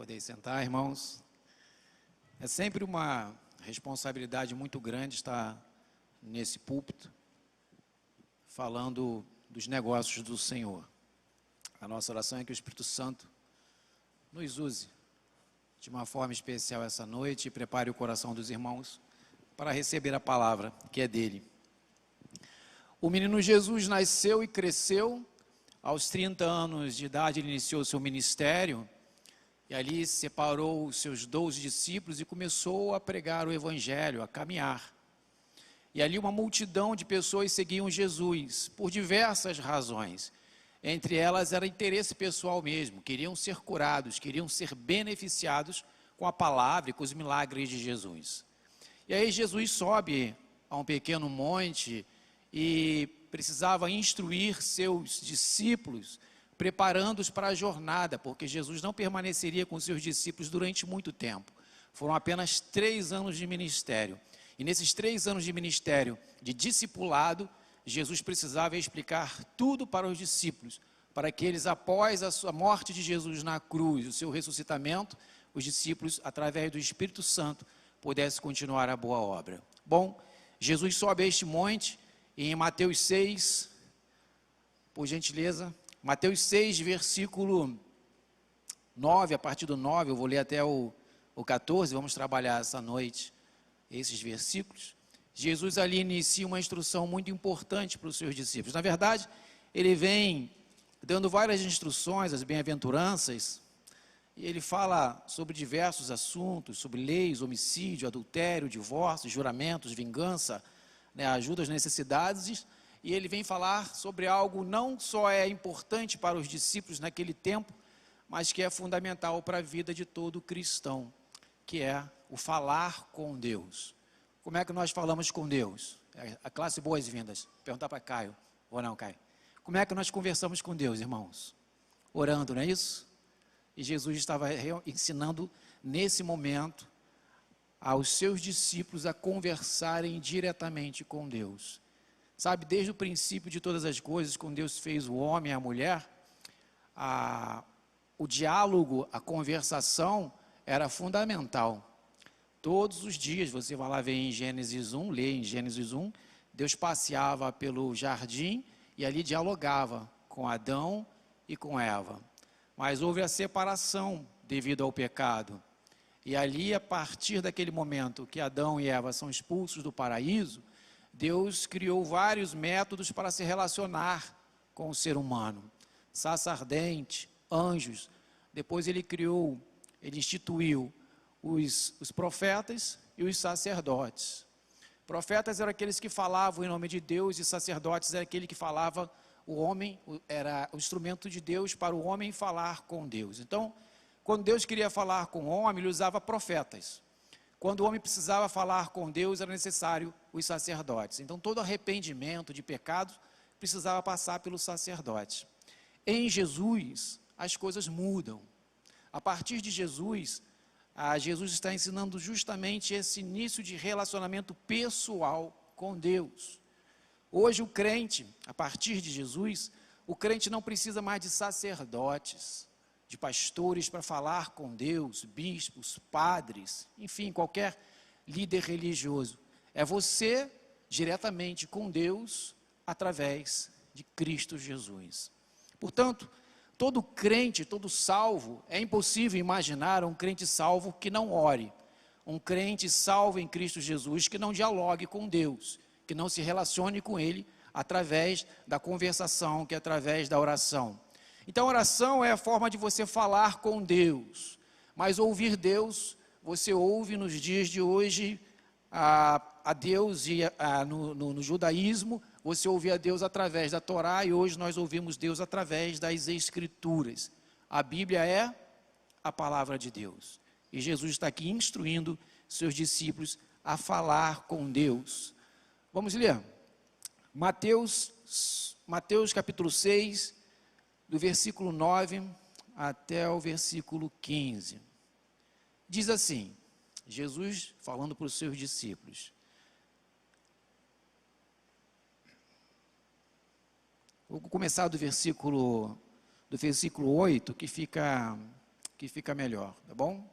Podem sentar, irmãos. É sempre uma responsabilidade muito grande estar nesse púlpito, falando dos negócios do Senhor. A nossa oração é que o Espírito Santo nos use de uma forma especial essa noite e prepare o coração dos irmãos para receber a palavra que é dele. O menino Jesus nasceu e cresceu. Aos 30 anos de idade ele iniciou seu ministério e ali separou os seus 12 discípulos e começou a pregar o evangelho, a caminhar. E ali uma multidão de pessoas seguiam Jesus por diversas razões. Entre elas era interesse pessoal mesmo, queriam ser curados, queriam ser beneficiados com a palavra e com os milagres de Jesus. E aí Jesus sobe a um pequeno monte e precisava instruir seus discípulos, preparando-os para a jornada, porque Jesus não permaneceria com seus discípulos durante muito tempo. Foram apenas 3 anos de ministério. E nesses 3 anos de ministério, de discipulado, Jesus precisava explicar tudo para os discípulos, para que eles, após a sua morte de Jesus na cruz, o seu ressuscitamento, os discípulos, através do Espírito Santo, pudessem continuar a boa obra. Bom, Jesus sobe a este monte, e em Mateus 6, por gentileza, Mateus 6, versículo 9, a partir do 9, eu vou ler até o 14, vamos trabalhar essa noite esses versículos. Jesus ali inicia uma instrução muito importante para os seus discípulos. Na verdade, ele vem dando várias instruções, as bem-aventuranças, e ele fala sobre diversos assuntos, sobre leis, homicídio, adultério, divórcio, juramentos, vingança, ajuda às necessidades, e ele vem falar sobre algo não só é importante para os discípulos naquele tempo, mas que é fundamental para a vida de todo cristão, que é o falar com Deus. Como é que nós falamos com Deus? A classe boas-vindas. Perguntar para Caio, ou não, Caio? Como é que nós conversamos com Deus, irmãos? Orando, não é isso? E Jesus estava ensinando nesse momento aos seus discípulos a conversarem diretamente com Deus. Sabe, desde o princípio de todas as coisas, quando Deus fez o homem e a mulher, o diálogo, a conversação era fundamental. Todos os dias, você vai lá ver em Gênesis 1, lê em Gênesis 1, Deus passeava pelo jardim e ali dialogava com Adão e com Eva. Mas houve a separação devido ao pecado. E ali, a partir daquele momento que Adão e Eva são expulsos do paraíso, Deus criou vários métodos para se relacionar com o ser humano. Sarça ardente, anjos. Depois ele instituiu os profetas e os sacerdotes. Profetas eram aqueles que falavam em nome de Deus e sacerdotes era aquele que falava, o homem era o instrumento de Deus para o homem falar com Deus. Então, quando Deus queria falar com o homem, ele usava profetas. Quando o homem precisava falar com Deus, era necessário os sacerdotes. Então, todo arrependimento de pecados precisava passar pelo sacerdote. Em Jesus, as coisas mudam. A partir de Jesus, Jesus está ensinando justamente esse início de relacionamento pessoal com Deus. Hoje o crente, a partir de Jesus, o crente não precisa mais de sacerdotes, de pastores para falar com Deus, bispos, padres, enfim, qualquer líder religioso. É você diretamente com Deus através de Cristo Jesus. Portanto, todo crente, todo salvo, é impossível imaginar um crente salvo que não ore, um crente salvo em Cristo Jesus que não dialogue com Deus, que não se relacione com Ele através da conversação, que é através da oração. Então, a oração é a forma de você falar com Deus, mas ouvir Deus, você ouve nos dias de hoje a Deus e no judaísmo, você ouve a Deus através da Torá e hoje nós ouvimos Deus através das Escrituras. A Bíblia é a palavra de Deus e Jesus está aqui instruindo seus discípulos a falar com Deus. Vamos ler Mateus capítulo 6, do versículo 9 até o versículo 15. Diz assim, Jesus falando para os seus discípulos. Vou começar do versículo 8, que que fica melhor, tá bom?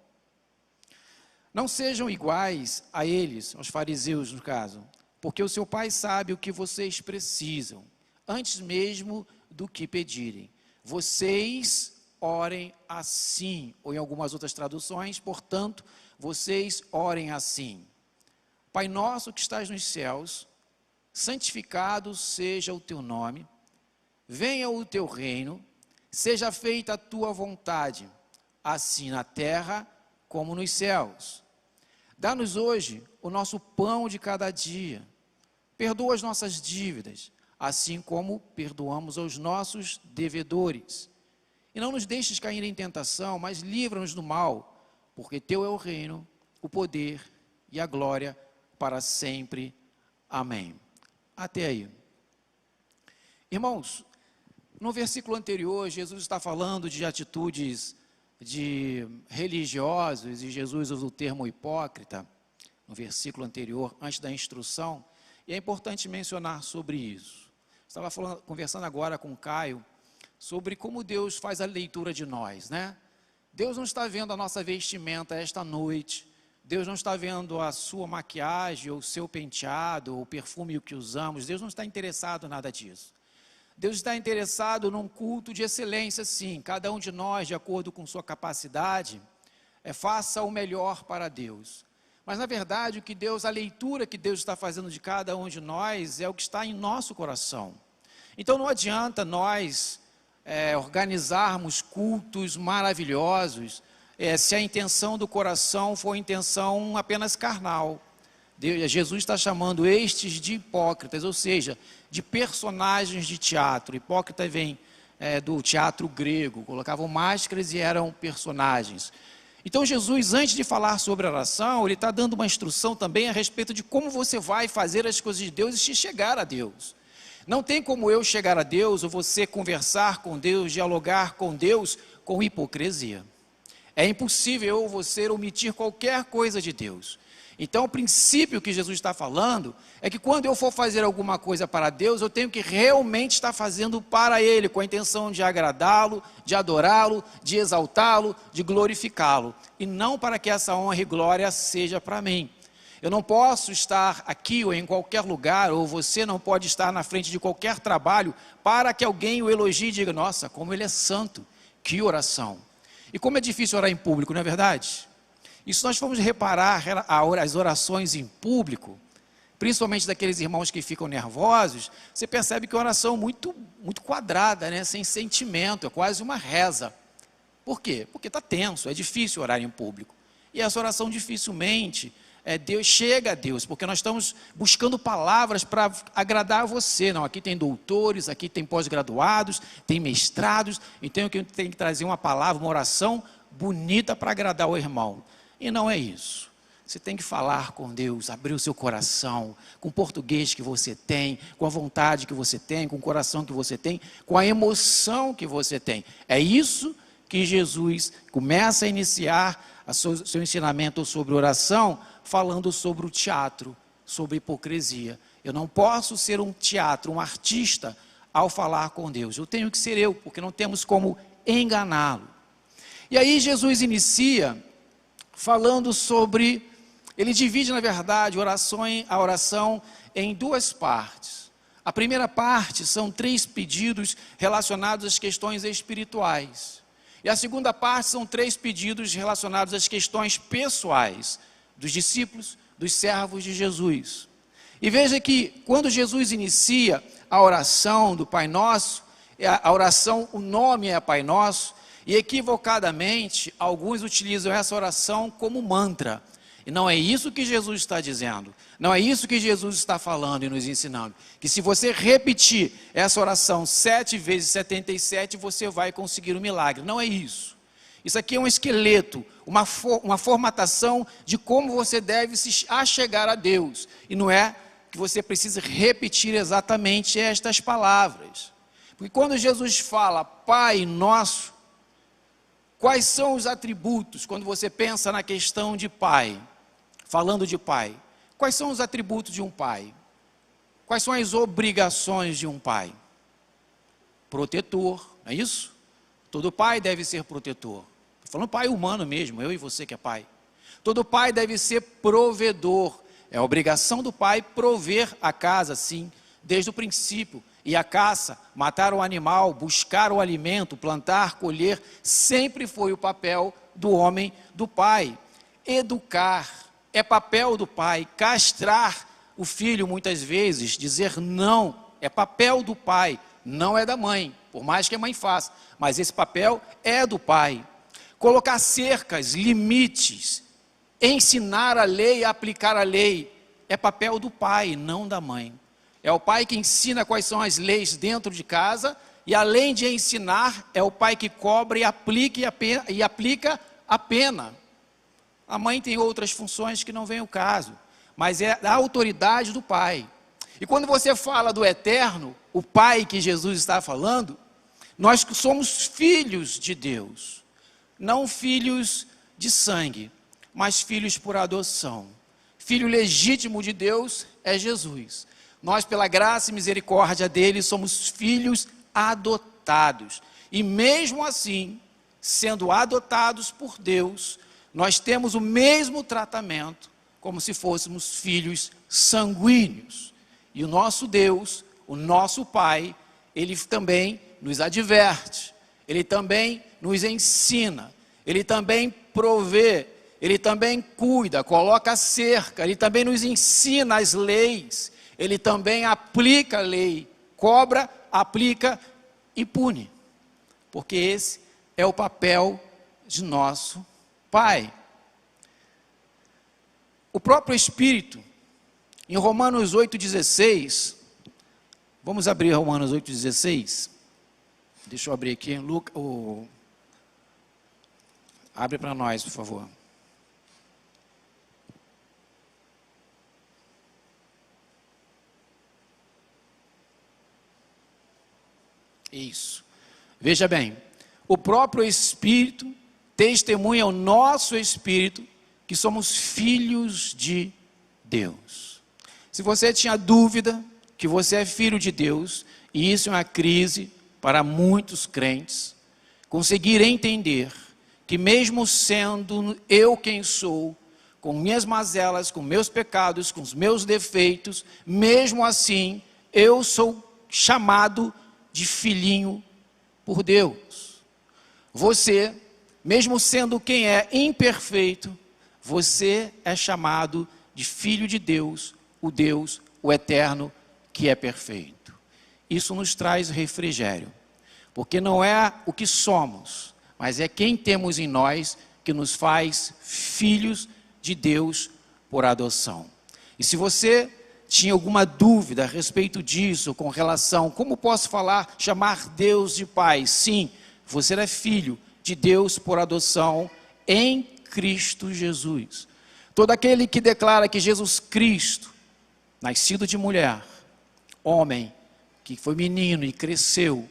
Não sejam iguais a eles, aos fariseus no caso, porque o seu Pai sabe o que vocês precisam, antes mesmo do que pedirem. Vocês orem assim, ou em algumas outras traduções, portanto, vocês orem assim. Pai nosso que estás nos céus, santificado seja o teu nome, venha o teu reino, seja feita a tua vontade, assim na terra como nos céus. Dá-nos hoje o nosso pão de cada dia. Perdoa as nossas dívidas, assim como perdoamos aos nossos devedores. E não nos deixes cair em tentação, mas livra-nos do mal, porque teu é o reino, o poder e a glória para sempre. Amém. Até aí. Irmãos, no versículo anterior, Jesus está falando de atitudes de religiosos, e Jesus usa o termo hipócrita, no versículo anterior, antes da instrução, e é importante mencionar sobre isso. Estava conversando agora com o Caio, sobre como Deus faz a leitura de nós, né? Deus não está vendo a nossa vestimenta esta noite, Deus não está vendo a sua maquiagem, ou o seu penteado, ou o perfume que usamos, Deus não está interessado em nada disso. Deus está interessado num culto de excelência, sim. Cada um de nós, de acordo com sua capacidade, faça o melhor para Deus. Mas, na verdade, a leitura que Deus está fazendo de cada um de nós é o que está em nosso coração. Então, não adianta nós organizarmos cultos maravilhosos, se a intenção do coração for intenção apenas carnal. Jesus está chamando estes de hipócritas, ou seja, de personagens de teatro. Hipócrita vem do teatro grego, colocavam máscaras e eram personagens. Então Jesus, antes de falar sobre a oração, ele está dando uma instrução também a respeito de como você vai fazer as coisas de Deus e chegar a Deus. Não tem como eu chegar a Deus, ou você conversar com Deus, dialogar com Deus, com hipocrisia. É impossível eu ou você omitir qualquer coisa de Deus. Então, o princípio que Jesus está falando é que quando eu for fazer alguma coisa para Deus, eu tenho que realmente estar fazendo para Ele, com a intenção de agradá-lo, de adorá-lo, de exaltá-lo, de glorificá-lo, e não para que essa honra e glória seja para mim. Eu não posso estar aqui ou em qualquer lugar, ou você não pode estar na frente de qualquer trabalho, para que alguém o elogie e diga, nossa, como ele é santo, que oração. E como é difícil orar em público, não é verdade? E se nós formos reparar as orações em público, principalmente daqueles irmãos que ficam nervosos, você percebe que é uma oração muito quadrada, né? Sem sentimento, é quase uma reza. Por quê? Porque está tenso, é difícil orar em público. E essa oração dificilmente Deus chega a Deus, porque nós estamos buscando palavras para agradar a você. Não, aqui tem doutores, aqui tem pós-graduados, tem mestrados, então eu tenho que trazer uma palavra, uma oração bonita para agradar o irmão. E não é isso. Você tem que falar com Deus, abrir o seu coração, com o português que você tem, com a vontade que você tem, com o coração que você tem, com a emoção que você tem. É isso que Jesus começa a iniciar seu ensinamento sobre oração, falando sobre o teatro, sobre hipocrisia. Eu não posso ser um teatro, um artista, ao falar com Deus. Eu tenho que ser eu, porque não temos como enganá-lo. E aí Jesus falando sobre, ele divide na verdade a oração em duas partes. A primeira parte são 3 pedidos relacionados às questões espirituais. E a segunda parte são 3 pedidos relacionados às questões pessoais, dos discípulos, dos servos de Jesus. E veja que quando Jesus inicia a oração do Pai Nosso, a oração, o nome é Pai Nosso, e equivocadamente, alguns utilizam essa oração como mantra. E não é isso que Jesus está dizendo. Não é isso que Jesus está falando e nos ensinando. Que se você repetir essa oração 7 vezes 77, você vai conseguir um milagre. Não é isso. Isso aqui é um esqueleto, uma formatação de como você deve se achegar a Deus. E não é que você precisa repetir exatamente estas palavras. Porque quando Jesus fala Pai Nosso, quais são os atributos, quando você pensa na questão de pai, falando de pai, quais são os atributos de um pai? Quais são as obrigações de um pai? Protetor, não é isso? Todo pai deve ser protetor. falando pai humano mesmo, eu e você que é pai. Todo pai deve ser provedor. É a obrigação do pai prover a casa, sim, desde o princípio. E a caça, matar o animal, buscar o alimento, plantar, colher, sempre foi o papel do homem, do pai. Educar é papel do pai. Castrar o filho, muitas vezes, dizer não, é papel do pai, não é da mãe, por mais que a mãe faça. Mas esse papel é do pai. Colocar cercas, limites, ensinar a lei, aplicar a lei, é papel do pai, não da mãe. É o pai que ensina quais são as leis dentro de casa, e além de ensinar, é o pai que cobra e aplica a pena. A mãe tem outras funções que não vem ao caso, mas é a autoridade do pai. E quando você fala do eterno, o pai que Jesus está falando, nós somos filhos de Deus, não filhos de sangue, mas filhos por adoção. Filho legítimo de Deus é Jesus. Nós, pela graça e misericórdia dele, somos filhos adotados. E mesmo assim, sendo adotados por Deus, nós temos o mesmo tratamento, como se fôssemos filhos sanguíneos. E o nosso Deus, o nosso Pai, ele também nos adverte, ele também nos ensina, ele também provê, ele também cuida, coloca cerca, ele também nos ensina as leis, ele também aplica a lei, cobra, aplica e pune. Porque esse é o papel de nosso Pai. O próprio Espírito, em Romanos 8,16, vamos abrir Romanos 8,16, deixa eu abrir aqui, abre para nós, por favor. Isso. Veja bem, o próprio Espírito testemunha ao nosso Espírito que somos filhos de Deus. Se você tinha dúvida que você é filho de Deus, e isso é uma crise para muitos crentes, conseguir entender que mesmo sendo eu quem sou, com minhas mazelas, com meus pecados, com os meus defeitos, mesmo assim, eu sou chamado de filhinho por Deus. Você, mesmo sendo quem é imperfeito, você é chamado de filho de Deus, o eterno, que é perfeito. Isso nos traz refrigério, porque não é o que somos, mas é quem temos em nós que nos faz filhos de Deus por adoção. E se você tinha alguma dúvida a respeito disso, com relação, como posso chamar Deus de Pai? Sim, você é filho de Deus por adoção em Cristo Jesus. Todo aquele que declara que Jesus Cristo, nascido de mulher, homem, que foi menino e cresceu,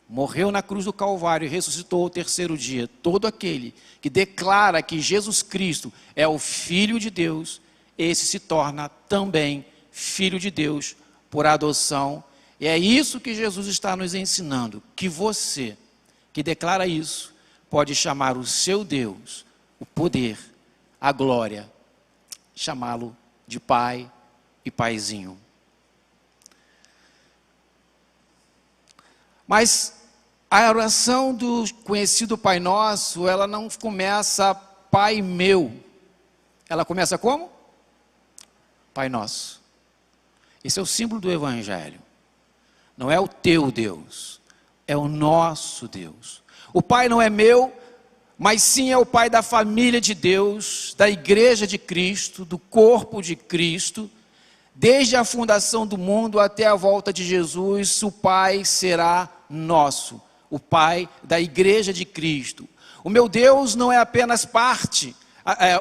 morreu na cruz do Calvário e ressuscitou ao terceiro dia, todo aquele que declara que Jesus Cristo é o Filho de Deus, esse se torna também filho de Deus por adoção. E é isso que Jesus está nos ensinando, que você, que declara isso, pode chamar o seu Deus, o poder, a glória, chamá-lo de Pai e Paizinho. Mas a oração do conhecido Pai Nosso, ela não começa Pai meu. Ela começa como? Pai Nosso. Esse é o símbolo do Evangelho. Não é o teu Deus, é o nosso Deus. O Pai não é meu, mas sim é o Pai da família de Deus, da igreja de Cristo, do corpo de Cristo. Desde a fundação do mundo até a volta de Jesus, o Pai será nosso, o Pai da igreja de Cristo. O meu Deus não é apenas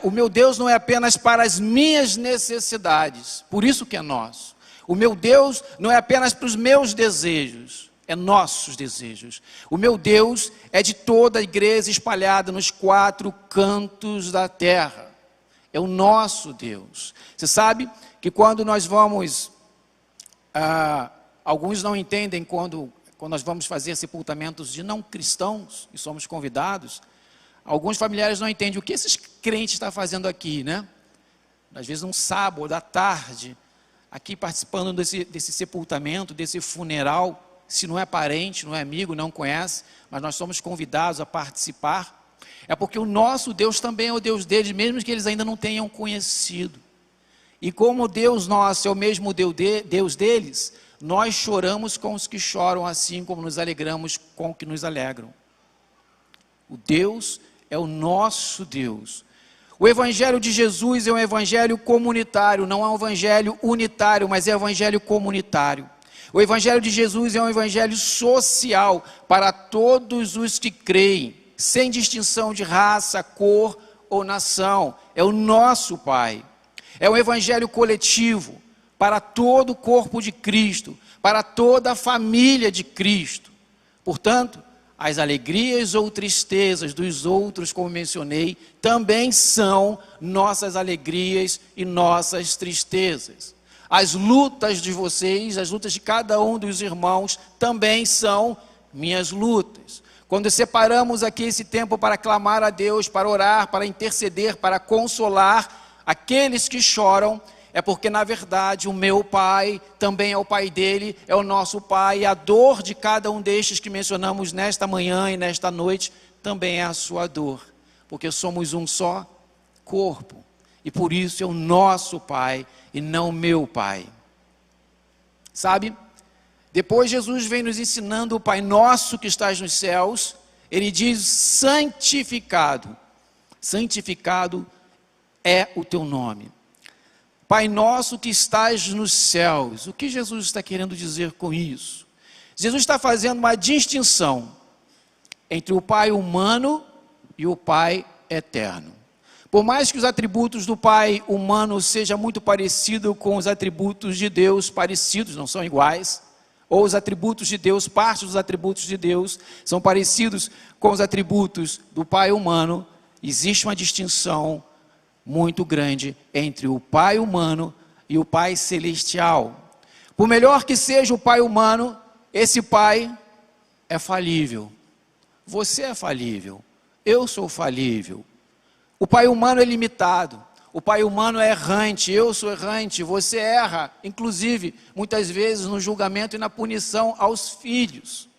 o meu Deus não é apenas para as minhas necessidades, por isso que é nosso. O meu Deus não é apenas para os meus desejos, é nossos desejos. O meu Deus é de toda a igreja espalhada nos 4 cantos da terra. É o nosso Deus. Você sabe que quando nós vamos, alguns não entendem quando nós vamos fazer sepultamentos de não cristãos, e somos convidados, alguns familiares não entendem o que esses crentes estão fazendo aqui, né? Às vezes um sábado à tarde, aqui participando desse sepultamento, desse funeral, se não é parente, não é amigo, não conhece, mas nós somos convidados a participar, é porque o nosso Deus também é o Deus deles, mesmo que eles ainda não tenham conhecido. E como Deus nosso é o mesmo Deus deles, nós choramos com os que choram, assim como nos alegramos com os que nos alegram. O Deus é o nosso Deus. O evangelho de Jesus é um evangelho comunitário, não é um evangelho unitário, mas é um evangelho comunitário. O evangelho de Jesus é um evangelho social para todos os que creem, sem distinção de raça, cor ou nação. É o nosso Pai. É um evangelho coletivo para todo o corpo de Cristo, para toda a família de Cristo. Portanto, as alegrias ou tristezas dos outros, como mencionei, também são nossas alegrias e nossas tristezas. As lutas de vocês, as lutas de cada um dos irmãos, também são minhas lutas. Quando separamos aqui esse tempo para clamar a Deus, para orar, para interceder, para consolar aqueles que choram, é porque na verdade o meu pai também é o pai dele, é o nosso pai, e a dor de cada um destes que mencionamos nesta manhã e nesta noite também é a sua dor, porque somos um só corpo, e por isso é o nosso pai e não o meu pai. Sabe, depois Jesus vem nos ensinando o Pai Nosso que estás nos céus, ele diz: santificado, santificado é o teu nome. Pai nosso que estás nos céus. O que Jesus está querendo dizer com isso? Jesus está fazendo uma distinção entre o Pai humano e o Pai eterno. Por mais que os atributos do Pai humano sejam muito parecidos com os atributos de Deus, parecidos, não são iguais, ou os atributos de Deus, parte dos atributos de Deus, são parecidos com os atributos do Pai humano, existe uma distinção muito grande entre o Pai humano e o Pai celestial. Por melhor que seja o Pai humano, esse Pai é falível. Você é falível. Eu sou falível. O Pai humano é limitado. O Pai humano é errante. Eu sou errante. Você erra, inclusive, muitas vezes no julgamento e na punição aos filhos.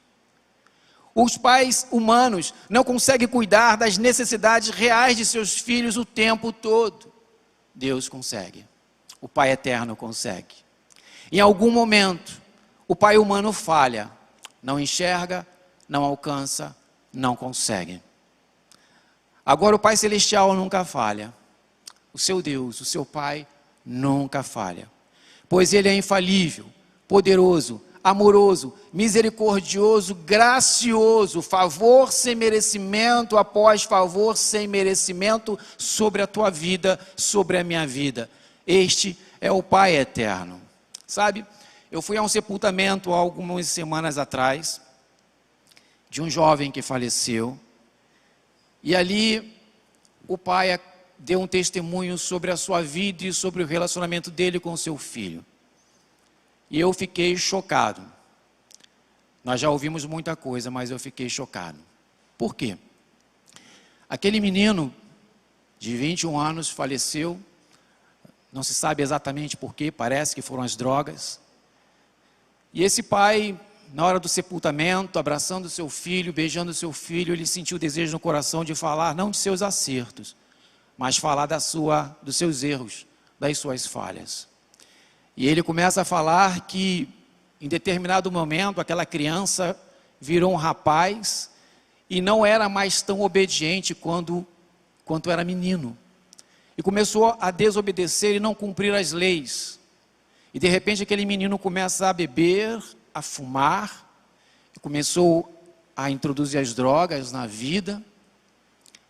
Os pais humanos não conseguem cuidar das necessidades reais de seus filhos o tempo todo. Deus consegue. O Pai eterno consegue. Em algum momento, o pai humano falha. Não enxerga, não alcança, não consegue. Agora o Pai celestial nunca falha. O seu Deus, o seu Pai, nunca falha. Pois Ele é infalível, poderoso, amoroso, misericordioso, gracioso, favor sem merecimento após favor sem merecimento sobre a tua vida, sobre a minha vida. Este é o Pai eterno. Sabe, eu fui a um sepultamento há algumas semanas atrás, de um jovem que faleceu, e ali o pai deu um testemunho sobre a sua vida e sobre o relacionamento dele com o seu filho. E eu fiquei chocado. Nós já ouvimos muita coisa, mas eu fiquei chocado. Por quê? Aquele menino de 21 anos faleceu, não se sabe exatamente por quê, parece que foram as drogas. E esse pai, na hora do sepultamento, abraçando seu filho, beijando seu filho, ele sentiu o desejo no coração de falar, não de seus acertos, mas falar dos seus erros, das suas falhas. E ele começa a falar que, em determinado momento, aquela criança virou um rapaz e não era mais tão obediente quanto era menino. E começou a desobedecer e não cumprir as leis. E de repente aquele menino começa a beber, a fumar, e começou a introduzir as drogas na vida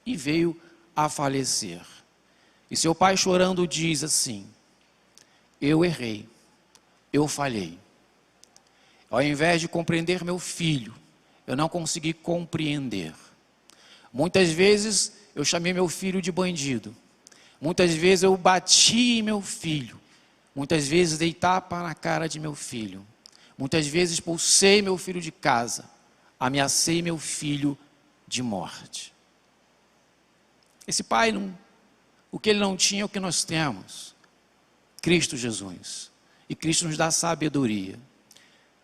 e veio a falecer. E seu pai chorando diz assim: eu errei, eu falhei. Ao invés de compreender meu filho, eu não consegui compreender. Muitas vezes eu chamei meu filho de bandido. Muitas vezes eu bati em meu filho. Muitas vezes dei tapa na cara de meu filho. Muitas vezes expulsei meu filho de casa. Ameacei meu filho de morte. Esse pai, o que ele não tinha é o que nós temos. Cristo Jesus. E Cristo nos dá sabedoria.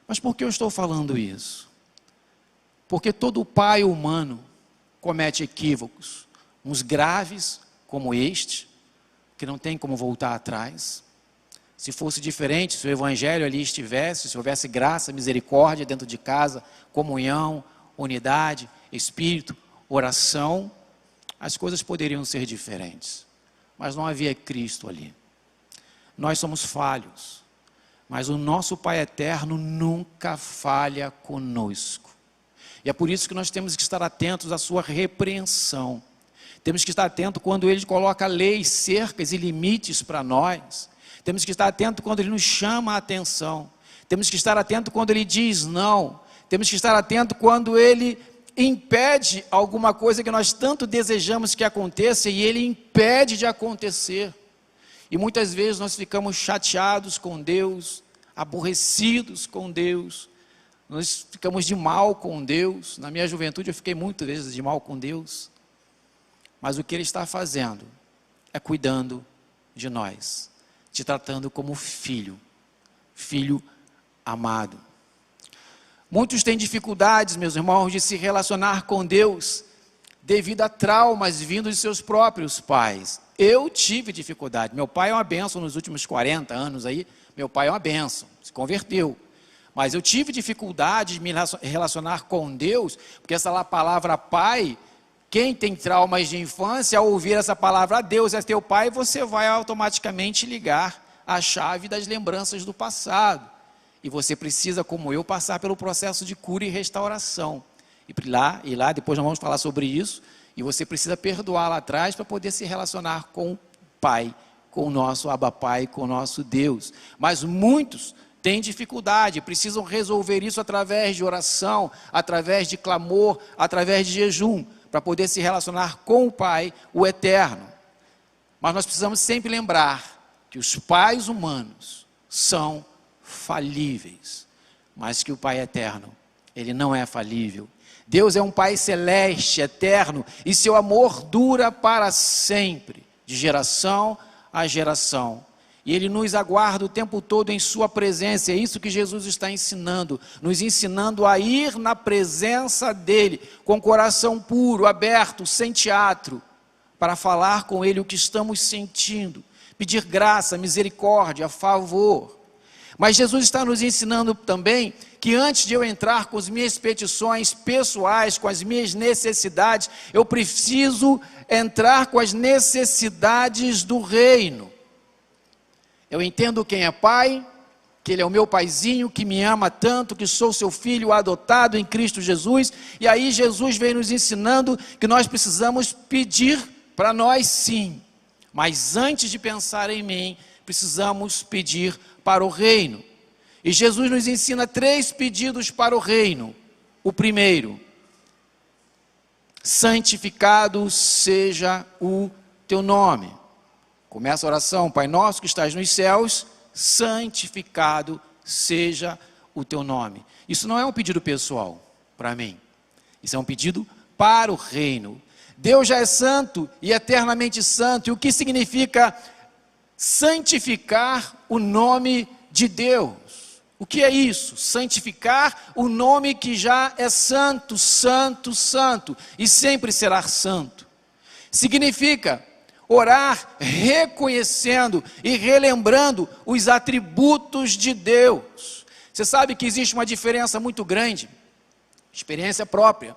Mas por que eu estou falando isso? Porque todo pai humano comete equívocos. Uns graves, como este, que não tem como voltar atrás. Se fosse diferente, se o evangelho ali estivesse, se houvesse graça, misericórdia dentro de casa, comunhão, unidade, espírito, oração, as coisas poderiam ser diferentes. Mas não havia Cristo ali. Nós somos falhos, mas o nosso Pai eterno nunca falha conosco. E é por isso que nós temos que estar atentos à sua repreensão. Temos que estar atentos quando Ele coloca leis, cercas e limites para nós. Temos que estar atentos quando Ele nos chama a atenção. Temos que estar atentos quando Ele diz não. Temos que estar atentos quando Ele impede alguma coisa que nós tanto desejamos que aconteça e Ele impede de acontecer. E muitas vezes nós ficamos chateados com Deus, aborrecidos com Deus, nós ficamos de mal com Deus. Na minha juventude eu fiquei muitas vezes de mal com Deus. Mas o que Ele está fazendo é cuidando de nós, te tratando como filho, filho amado. Muitos têm dificuldades, meus irmãos, de se relacionar com Deus devido a traumas vindos de seus próprios pais. Eu tive dificuldade. Meu pai é uma bênção nos últimos 40 anos aí. Meu pai é uma bênção, se converteu. Mas eu tive dificuldade de me relacionar com Deus, porque essa palavra pai, quem tem traumas de infância, ao ouvir essa palavra, Deus é teu pai, você vai automaticamente ligar a chave das lembranças do passado. E você precisa, como eu, passar pelo processo de cura e restauração. E lá, depois nós vamos falar sobre isso. E você precisa perdoar lá atrás para poder se relacionar com o Pai, com o nosso Abba Pai, com o nosso Deus. Mas muitos têm dificuldade, precisam resolver isso através de oração, através de clamor, através de jejum, para poder se relacionar com o Pai, o Eterno. Mas nós precisamos sempre lembrar que os pais humanos são falíveis, mas que o Pai eterno, Ele não é falível. Deus é um Pai celeste, eterno, e seu amor dura para sempre, de geração a geração. E Ele nos aguarda o tempo todo em sua presença. É isso que Jesus está ensinando, nos ensinando a ir na presença dEle, com coração puro, aberto, sem teatro, para falar com Ele o que estamos sentindo, pedir graça, misericórdia, favor. Mas Jesus está nos ensinando também que antes de eu entrar com as minhas petições pessoais, com as minhas necessidades, eu preciso entrar com as necessidades do reino. Eu entendo quem é pai, que Ele é o meu paizinho, que me ama tanto, que sou seu filho adotado em Cristo Jesus. E aí Jesus vem nos ensinando que nós precisamos pedir para nós sim. Mas antes de pensar em mim, precisamos pedir para o reino. E Jesus nos ensina 3 pedidos para o reino. O primeiro: santificado seja o teu nome. Começa a oração: Pai nosso que estás nos céus, santificado seja o teu nome. Isso não é um pedido pessoal para mim. Isso é um pedido para o reino. Deus já é santo e eternamente santo. E o que significa santificar o nome de Deus? O que é isso? Santificar o nome que já é santo, santo, santo, e sempre será santo. Significa orar reconhecendo e relembrando os atributos de Deus. Você sabe que existe uma diferença muito grande, experiência própria.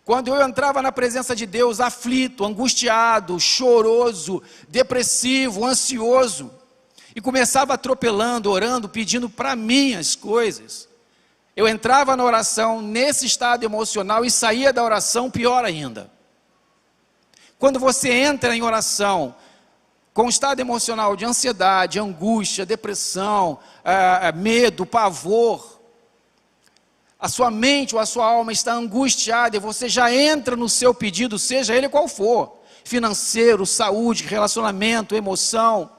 Quando eu entrava na presença de Deus aflito, angustiado, choroso, depressivo, ansioso, e começava atropelando, orando, pedindo para mim as coisas, eu entrava na oração nesse estado emocional e saía da oração pior ainda. Quando você entra em oração com um estado emocional de ansiedade, angústia, depressão, medo, pavor, a sua mente ou a sua alma está angustiada e você já entra no seu pedido, seja ele qual for, financeiro, saúde, relacionamento, emoção,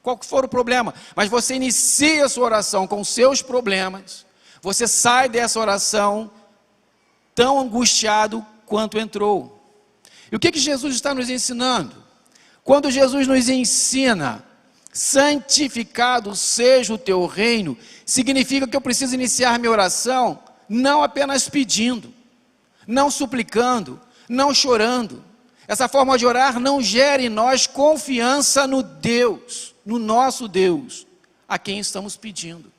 qual que for o problema, mas você inicia a sua oração com os seus problemas, você sai dessa oração tão angustiado quanto entrou. E o que Jesus está nos ensinando? Quando Jesus nos ensina, santificado seja o teu reino, significa que eu preciso iniciar minha oração não apenas pedindo, não suplicando, não chorando. Essa forma de orar não gera em nós confiança no Deus, no nosso Deus, a quem estamos pedindo.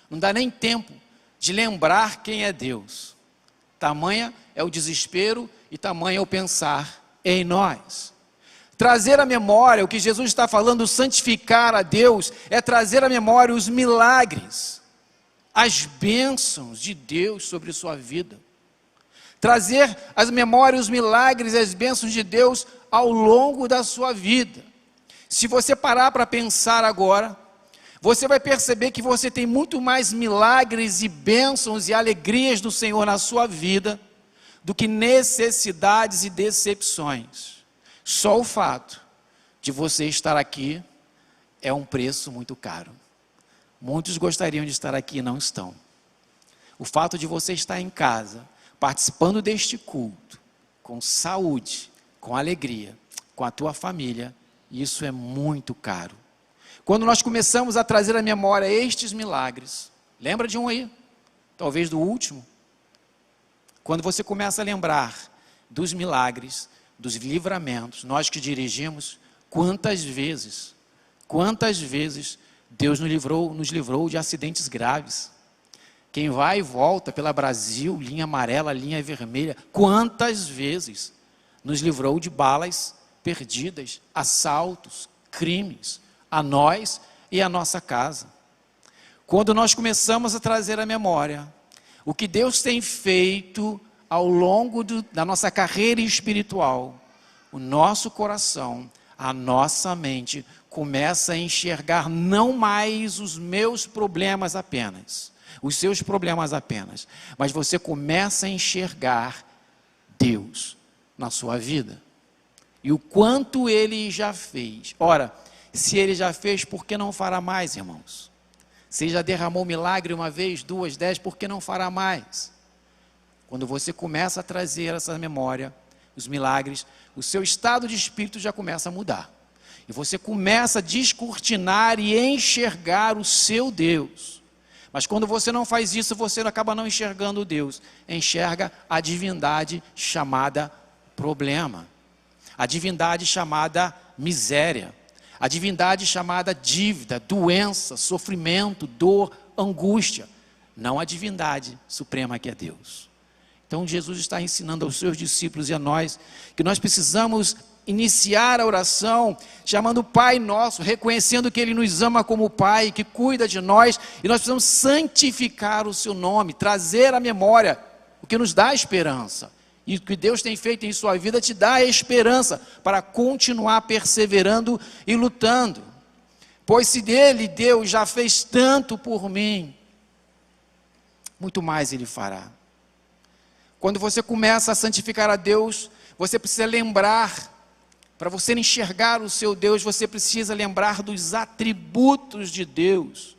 Não dá nem tempo de lembrar quem é Deus. Tamanha é o desespero e tamanha é o pensar em nós. Trazer à memória, o que Jesus está falando, santificar a Deus, é trazer à memória os milagres, as bênçãos de Deus sobre sua vida. Trazer às memórias os milagres e as bênçãos de Deus ao longo da sua vida. Se você parar para pensar agora, você vai perceber que você tem muito mais milagres e bênçãos e alegrias do Senhor na sua vida do que necessidades e decepções. Só o fato de você estar aqui é um preço muito caro. Muitos gostariam de estar aqui e não estão. O fato de você estar em casa, participando deste culto, com saúde, com alegria, com a tua família, isso é muito caro. Quando nós começamos a trazer à memória estes milagres, lembra de um aí? Talvez do último? Quando você começa a lembrar dos milagres, dos livramentos, nós que dirigimos, quantas vezes Deus nos livrou de acidentes graves. Quem vai e volta pela Brasil, linha amarela, linha vermelha, quantas vezes nos livrou de balas perdidas, assaltos, crimes, a nós e a nossa casa. Quando nós começamos a trazer à memória o que Deus tem feito ao longo da nossa carreira espiritual, o nosso coração, a nossa mente começa a enxergar não mais os meus problemas apenas, os seus problemas apenas, mas você começa a enxergar Deus na sua vida e o quanto Ele já fez. Ora, se Ele já fez, por que não fará mais, irmãos? Se já derramou milagre uma vez, 2, 10, por que não fará mais? Quando você começa a trazer essa memória, os milagres, o seu estado de espírito já começa a mudar. E você começa a descortinar e enxergar o seu Deus. Mas quando você não faz isso, você acaba não enxergando o Deus. Enxerga a divindade chamada problema. A divindade chamada miséria. A divindade chamada dívida, doença, sofrimento, dor, angústia. Não a divindade suprema que é Deus. Então Jesus está ensinando aos seus discípulos e a nós que nós precisamos iniciar a oração chamando o Pai Nosso, reconhecendo que Ele nos ama como Pai, que cuida de nós, e nós precisamos santificar o seu nome, trazer à memória o que nos dá esperança. E o que Deus tem feito em sua vida te dá esperança para continuar perseverando e lutando. Pois se dele, Deus já fez tanto por mim, muito mais Ele fará. Quando você começa a santificar a Deus, você precisa lembrar, para você enxergar o seu Deus, você precisa lembrar dos atributos de Deus.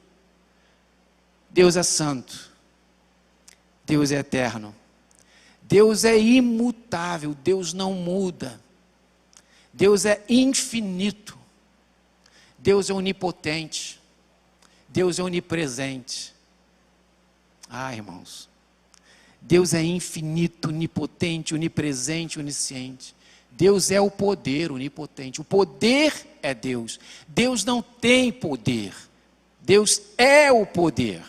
Deus é santo, Deus é eterno, Deus é imutável, Deus não muda, Deus é infinito, Deus é onipotente, Deus é onipresente. Irmãos, Deus é infinito, onipotente, onipresente, onisciente. Deus é o poder onipotente. O poder é Deus. Deus não tem poder. Deus é o poder.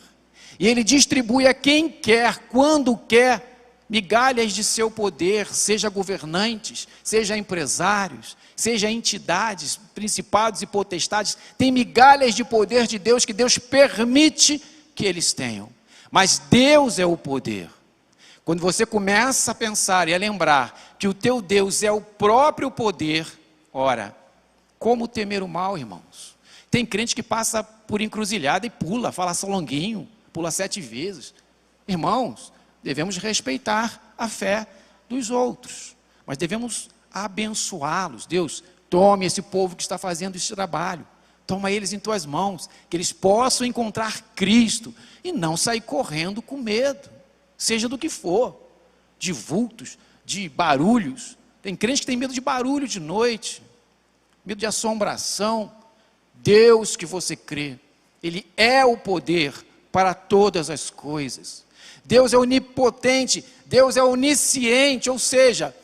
E Ele distribui a quem quer, quando quer, migalhas de seu poder, seja governantes, seja empresários, seja entidades, principados e potestades. Tem migalhas de poder de Deus que Deus permite que eles tenham. Mas Deus é o poder. Quando você começa a pensar e a lembrar que o teu Deus é o próprio poder, ora, como temer o mal, irmãos? Tem crente que passa por encruzilhada e pula, fala salonguinho, pula 7 vezes. Irmãos, devemos respeitar a fé dos outros, mas devemos abençoá-los. Deus, tome esse povo que está fazendo esse trabalho, toma eles em tuas mãos, que eles possam encontrar Cristo e não sair correndo com medo. Seja do que for, de vultos, de barulhos. Tem crente que tem medo de barulho de noite, medo de assombração. Deus que você crê, Ele é o poder para todas as coisas. Deus é onipotente, Deus é onisciente, ou seja,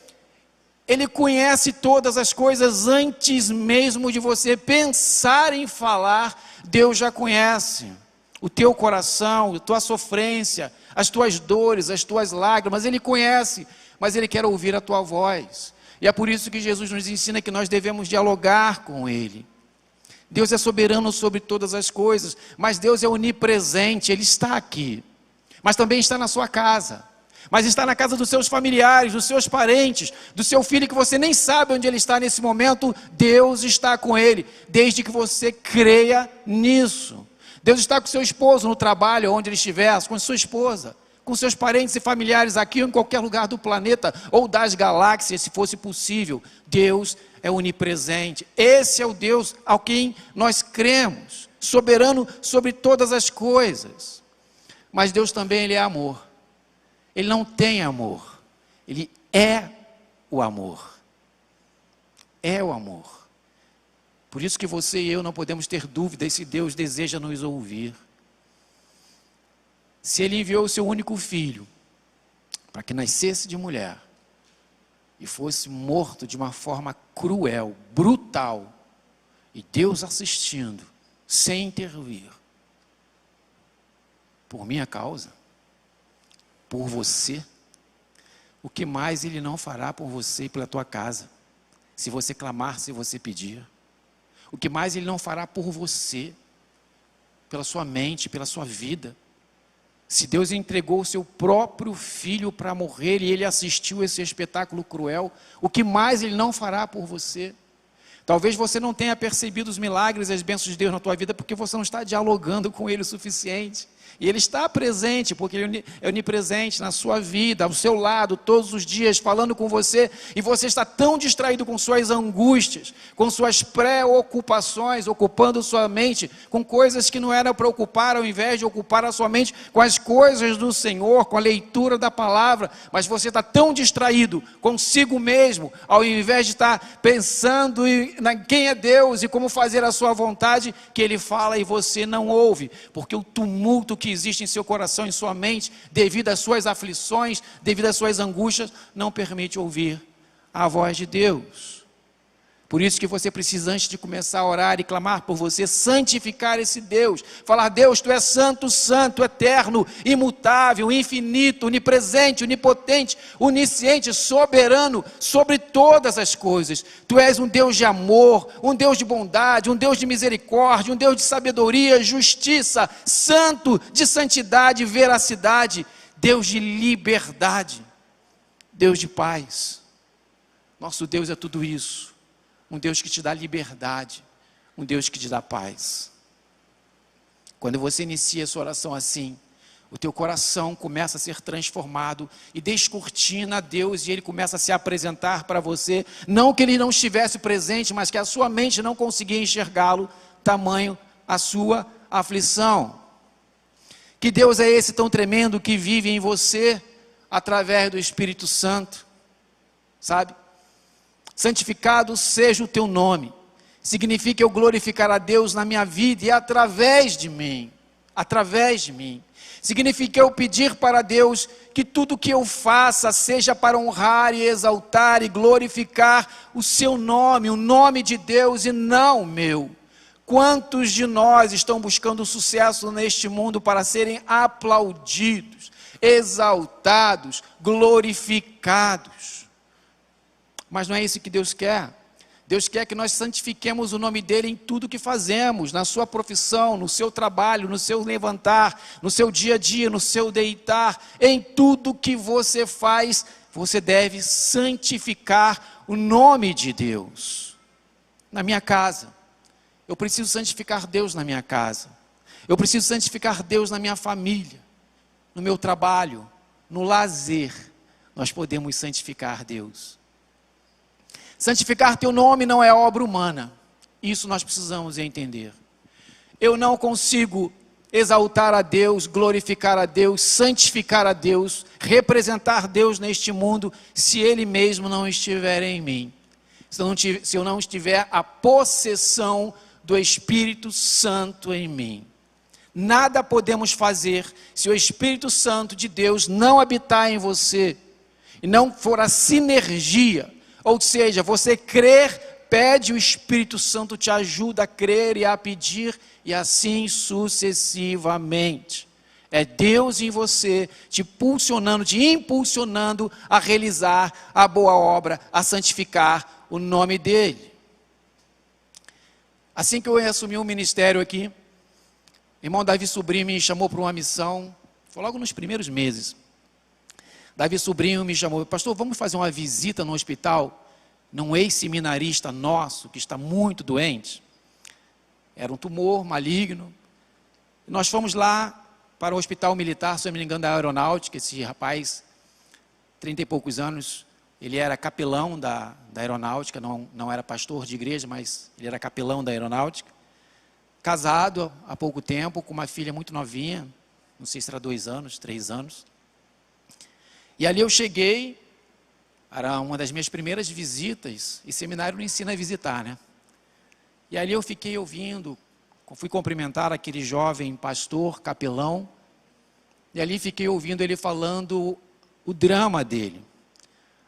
Ele conhece todas as coisas antes mesmo de você pensar em falar. Deus já conhece o teu coração, a tua sofrência, as tuas dores, as tuas lágrimas. Ele conhece, mas Ele quer ouvir a tua voz. E é por isso que Jesus nos ensina que nós devemos dialogar com Ele. Deus é soberano sobre todas as coisas, mas Deus é onipresente. Ele está aqui, mas também está na sua casa, mas está na casa dos seus familiares, dos seus parentes, do seu filho que você nem sabe onde ele está nesse momento. Deus está com ele, desde que você creia nisso. Deus está com seu esposo no trabalho, onde ele estiver, com sua esposa, com seus parentes e familiares aqui ou em qualquer lugar do planeta ou das galáxias, se fosse possível. Deus é onipresente. Esse é o Deus ao quem nós cremos, soberano sobre todas as coisas. Mas Deus também, Ele é amor. Ele não tem amor, Ele é o amor. É o amor. Por isso que você e eu não podemos ter dúvidas se Deus deseja nos ouvir. Se Ele enviou o seu único filho para que nascesse de mulher e fosse morto de uma forma cruel, brutal, e Deus assistindo, sem intervir, por minha causa, por você, o que mais Ele não fará por você e pela tua casa, se você clamar, se você pedir? O que mais Ele não fará por você, pela sua mente, pela sua vida? Se Deus entregou o seu próprio filho para morrer e Ele assistiu esse espetáculo cruel, o que mais Ele não fará por você? Talvez você não tenha percebido os milagres e as bênçãos de Deus na tua vida porque você não está dialogando com Ele o suficiente. E Ele está presente, porque Ele é onipresente na sua vida, ao seu lado, todos os dias, falando com você, e você está tão distraído com suas angústias, com suas preocupações, ocupando sua mente com coisas que não eram para ocupar, ao invés de ocupar a sua mente com as coisas do Senhor, com a leitura da palavra, mas você está tão distraído consigo mesmo, ao invés de estar pensando em quem é Deus e como fazer a sua vontade, que Ele fala e você não ouve, porque o tumulto que existe em seu coração, em sua mente, devido às suas aflições, devido às suas angústias, não permite ouvir a voz de Deus. Por isso que você precisa, antes de começar a orar e clamar por você, santificar esse Deus, falar: Deus, Tu és santo, santo, eterno, imutável, infinito, onipresente, onipotente, onisciente, soberano sobre todas as coisas. Tu és um Deus de amor, um Deus de bondade, um Deus de misericórdia, um Deus de sabedoria, justiça, santo, de santidade, veracidade, Deus de liberdade, Deus de paz. Nosso Deus é tudo isso. Um Deus que te dá liberdade, um Deus que te dá paz. Quando você inicia a sua oração assim, o teu coração começa a ser transformado e descortina a Deus, e Ele começa a se apresentar para você, não que Ele não estivesse presente, mas que a sua mente não conseguia enxergá-lo, tamanho a sua aflição. Que Deus é esse tão tremendo que vive em você através do Espírito Santo, sabe? Santificado seja o teu nome, significa eu glorificar a Deus na minha vida e através de mim, significa eu pedir para Deus que tudo que eu faça seja para honrar e exaltar e glorificar o seu nome, o nome de Deus e não o meu. Quantos de nós estão buscando sucesso neste mundo para serem aplaudidos, exaltados, glorificados? Mas não é isso que Deus quer. Deus quer que nós santifiquemos o nome dEle em tudo que fazemos, na sua profissão, no seu trabalho, no seu levantar, no seu dia a dia, no seu deitar, em tudo que você faz, você deve santificar o nome de Deus. Na minha casa, eu preciso santificar Deus na minha casa, eu preciso santificar Deus na minha família, no meu trabalho, no lazer, nós podemos santificar Deus. Santificar teu nome não é obra humana. Isso nós precisamos entender. Eu não consigo exaltar a Deus, glorificar a Deus, santificar a Deus, representar Deus neste mundo, se Ele mesmo não estiver em mim. Se eu não estiver a possessão do Espírito Santo em mim. Nada podemos fazer se o Espírito Santo de Deus não habitar em você, e não for a sinergia, ou seja, você crer, pede, o Espírito Santo te ajuda a crer e a pedir, e assim sucessivamente. É Deus em você, te impulsionando a realizar a boa obra, a santificar o nome dEle. Assim que eu assumi o ministério aqui, irmão Davi Sobrinho me chamou para uma missão, foi logo nos primeiros meses. Davi Sobrinho me chamou, pastor, vamos fazer uma visita no hospital, num ex-seminarista nosso, que está muito doente. Era um tumor maligno. Nós fomos lá para o hospital militar, se eu não me engano, da aeronáutica. Esse rapaz, 30 e poucos anos, ele era capelão da aeronáutica, não era pastor de igreja, mas ele era capelão da aeronáutica. Casado há pouco tempo, com uma filha muito novinha, não sei se era 2 anos, 3 anos. E ali eu cheguei, era uma das minhas primeiras visitas, e seminário não ensina a visitar, né? E ali eu fiquei ouvindo, fui cumprimentar aquele jovem pastor, capelão, e ali fiquei ouvindo ele falando o drama dele.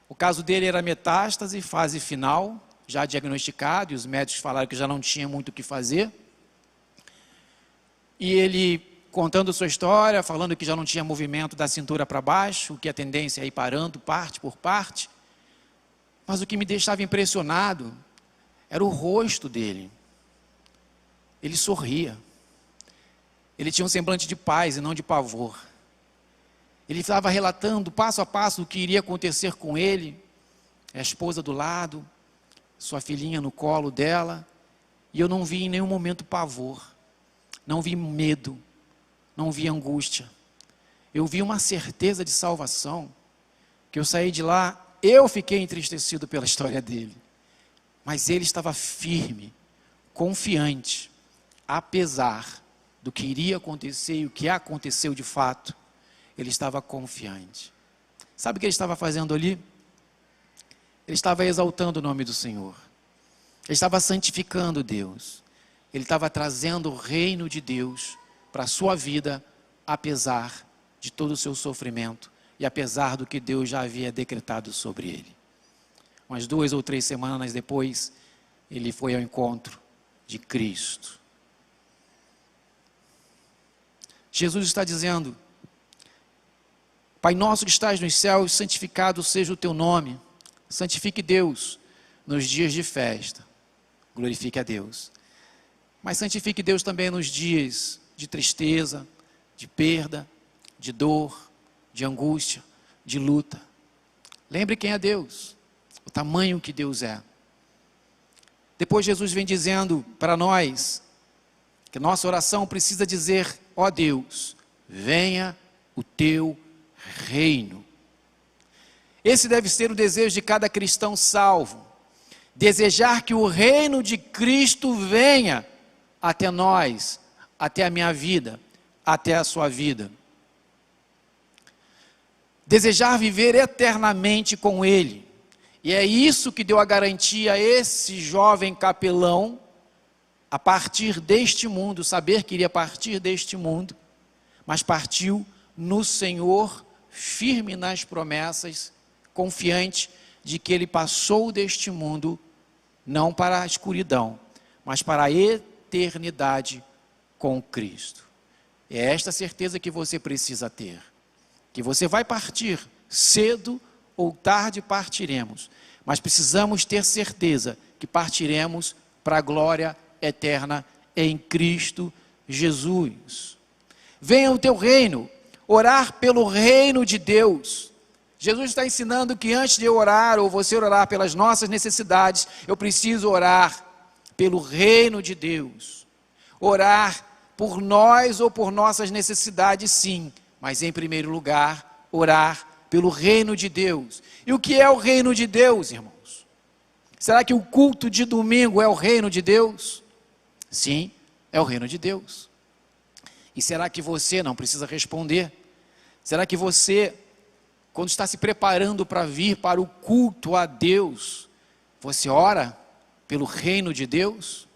O caso dele era metástase, fase final, já diagnosticado, e os médicos falaram que já não tinha muito o que fazer. E ele contando sua história, falando que já não tinha movimento da cintura para baixo, que a tendência é ir parando parte por parte. Mas o que me deixava impressionado era o rosto dele. Ele sorria. Ele tinha um semblante de paz e não de pavor. Ele estava relatando passo a passo o que iria acontecer com ele, a esposa do lado, sua filhinha no colo dela, e eu não vi em nenhum momento pavor, não vi medo, não vi angústia. Eu vi uma certeza de salvação, que eu saí de lá, eu fiquei entristecido pela história dele, mas ele estava firme, confiante, apesar do que iria acontecer e o que aconteceu de fato, ele estava confiante. Sabe o que ele estava fazendo ali? Ele estava exaltando o nome do Senhor. Ele estava santificando Deus. Ele estava trazendo o reino de Deus para a sua vida, apesar de todo o seu sofrimento e apesar do que Deus já havia decretado sobre ele. Umas 2 ou 3 semanas depois, ele foi ao encontro de Cristo. Jesus está dizendo: Pai nosso que estás nos céus, santificado seja o teu nome. Santifique Deus nos dias de festa. Glorifique a Deus. Mas santifique Deus também nos dias de tristeza, de perda, de dor, de angústia, de luta. Lembre quem é Deus, o tamanho que Deus é. Depois Jesus vem dizendo para nós que nossa oração precisa dizer: ó Deus, venha o teu reino. Esse deve ser o desejo de cada cristão salvo. Desejar que o reino de Cristo venha até nós, até a minha vida, até a sua vida. Desejar viver eternamente com Ele. E é isso que deu a garantia a esse jovem capelão, a partir deste mundo, saber que iria partir deste mundo, mas partiu no Senhor, firme nas promessas, confiante de que ele passou deste mundo, não para a escuridão, mas para a eternidade com Cristo. É esta certeza que você precisa ter, que você vai partir, cedo ou tarde partiremos, mas precisamos ter certeza que partiremos para a glória eterna em Cristo Jesus. Venha o teu reino, orar pelo reino de Deus. Jesus está ensinando que antes de eu orar, ou você orar pelas nossas necessidades, eu preciso orar pelo reino de Deus. Orar por nós ou por nossas necessidades, sim, mas em primeiro lugar, orar pelo reino de Deus. E o que é o reino de Deus, irmãos? Será que o culto de domingo é o reino de Deus? Sim, é o reino de Deus. E será que você, não precisa responder, será que você, quando está se preparando para vir para o culto a Deus, você ora pelo reino de Deus?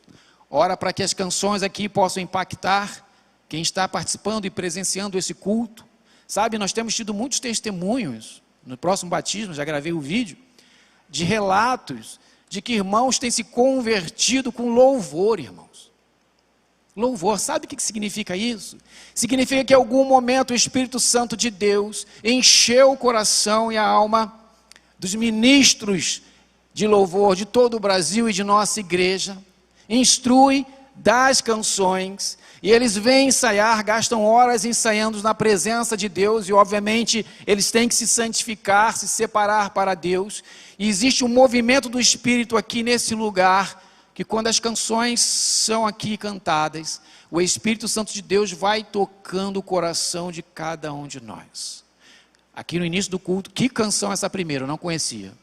Ora para que as canções aqui possam impactar quem está participando e presenciando esse culto? Sabe, nós temos tido muitos testemunhos, no próximo batismo, já gravei o vídeo, de relatos de que irmãos têm se convertido com louvor, irmãos. Louvor, sabe o que significa isso? Significa que em algum momento o Espírito Santo de Deus encheu o coração e a alma dos ministros de louvor de todo o Brasil e de nossa igreja, instrui das canções, e eles vêm ensaiar, gastam horas ensaiando na presença de Deus, e obviamente eles têm que se santificar, se separar para Deus, e existe um movimento do Espírito aqui nesse lugar, que quando as canções são aqui cantadas, o Espírito Santo de Deus vai tocando o coração de cada um de nós. Aqui no início do culto, que canção é essa primeira? Eu não conhecia.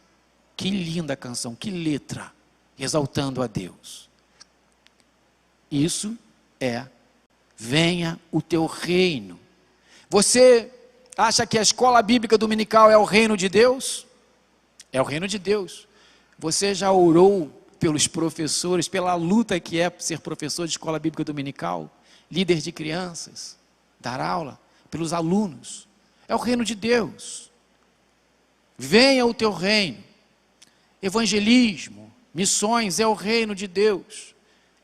Que linda canção, que letra, exaltando a Deus. Isso é, venha o teu reino. Você acha que a escola bíblica dominical é o reino de Deus? É o reino de Deus. Você já orou pelos professores, pela luta que é ser professor de escola bíblica dominical, líder de crianças, dar aula, pelos alunos? É o reino de Deus. Venha o teu reino. Evangelismo, missões, é o reino de Deus.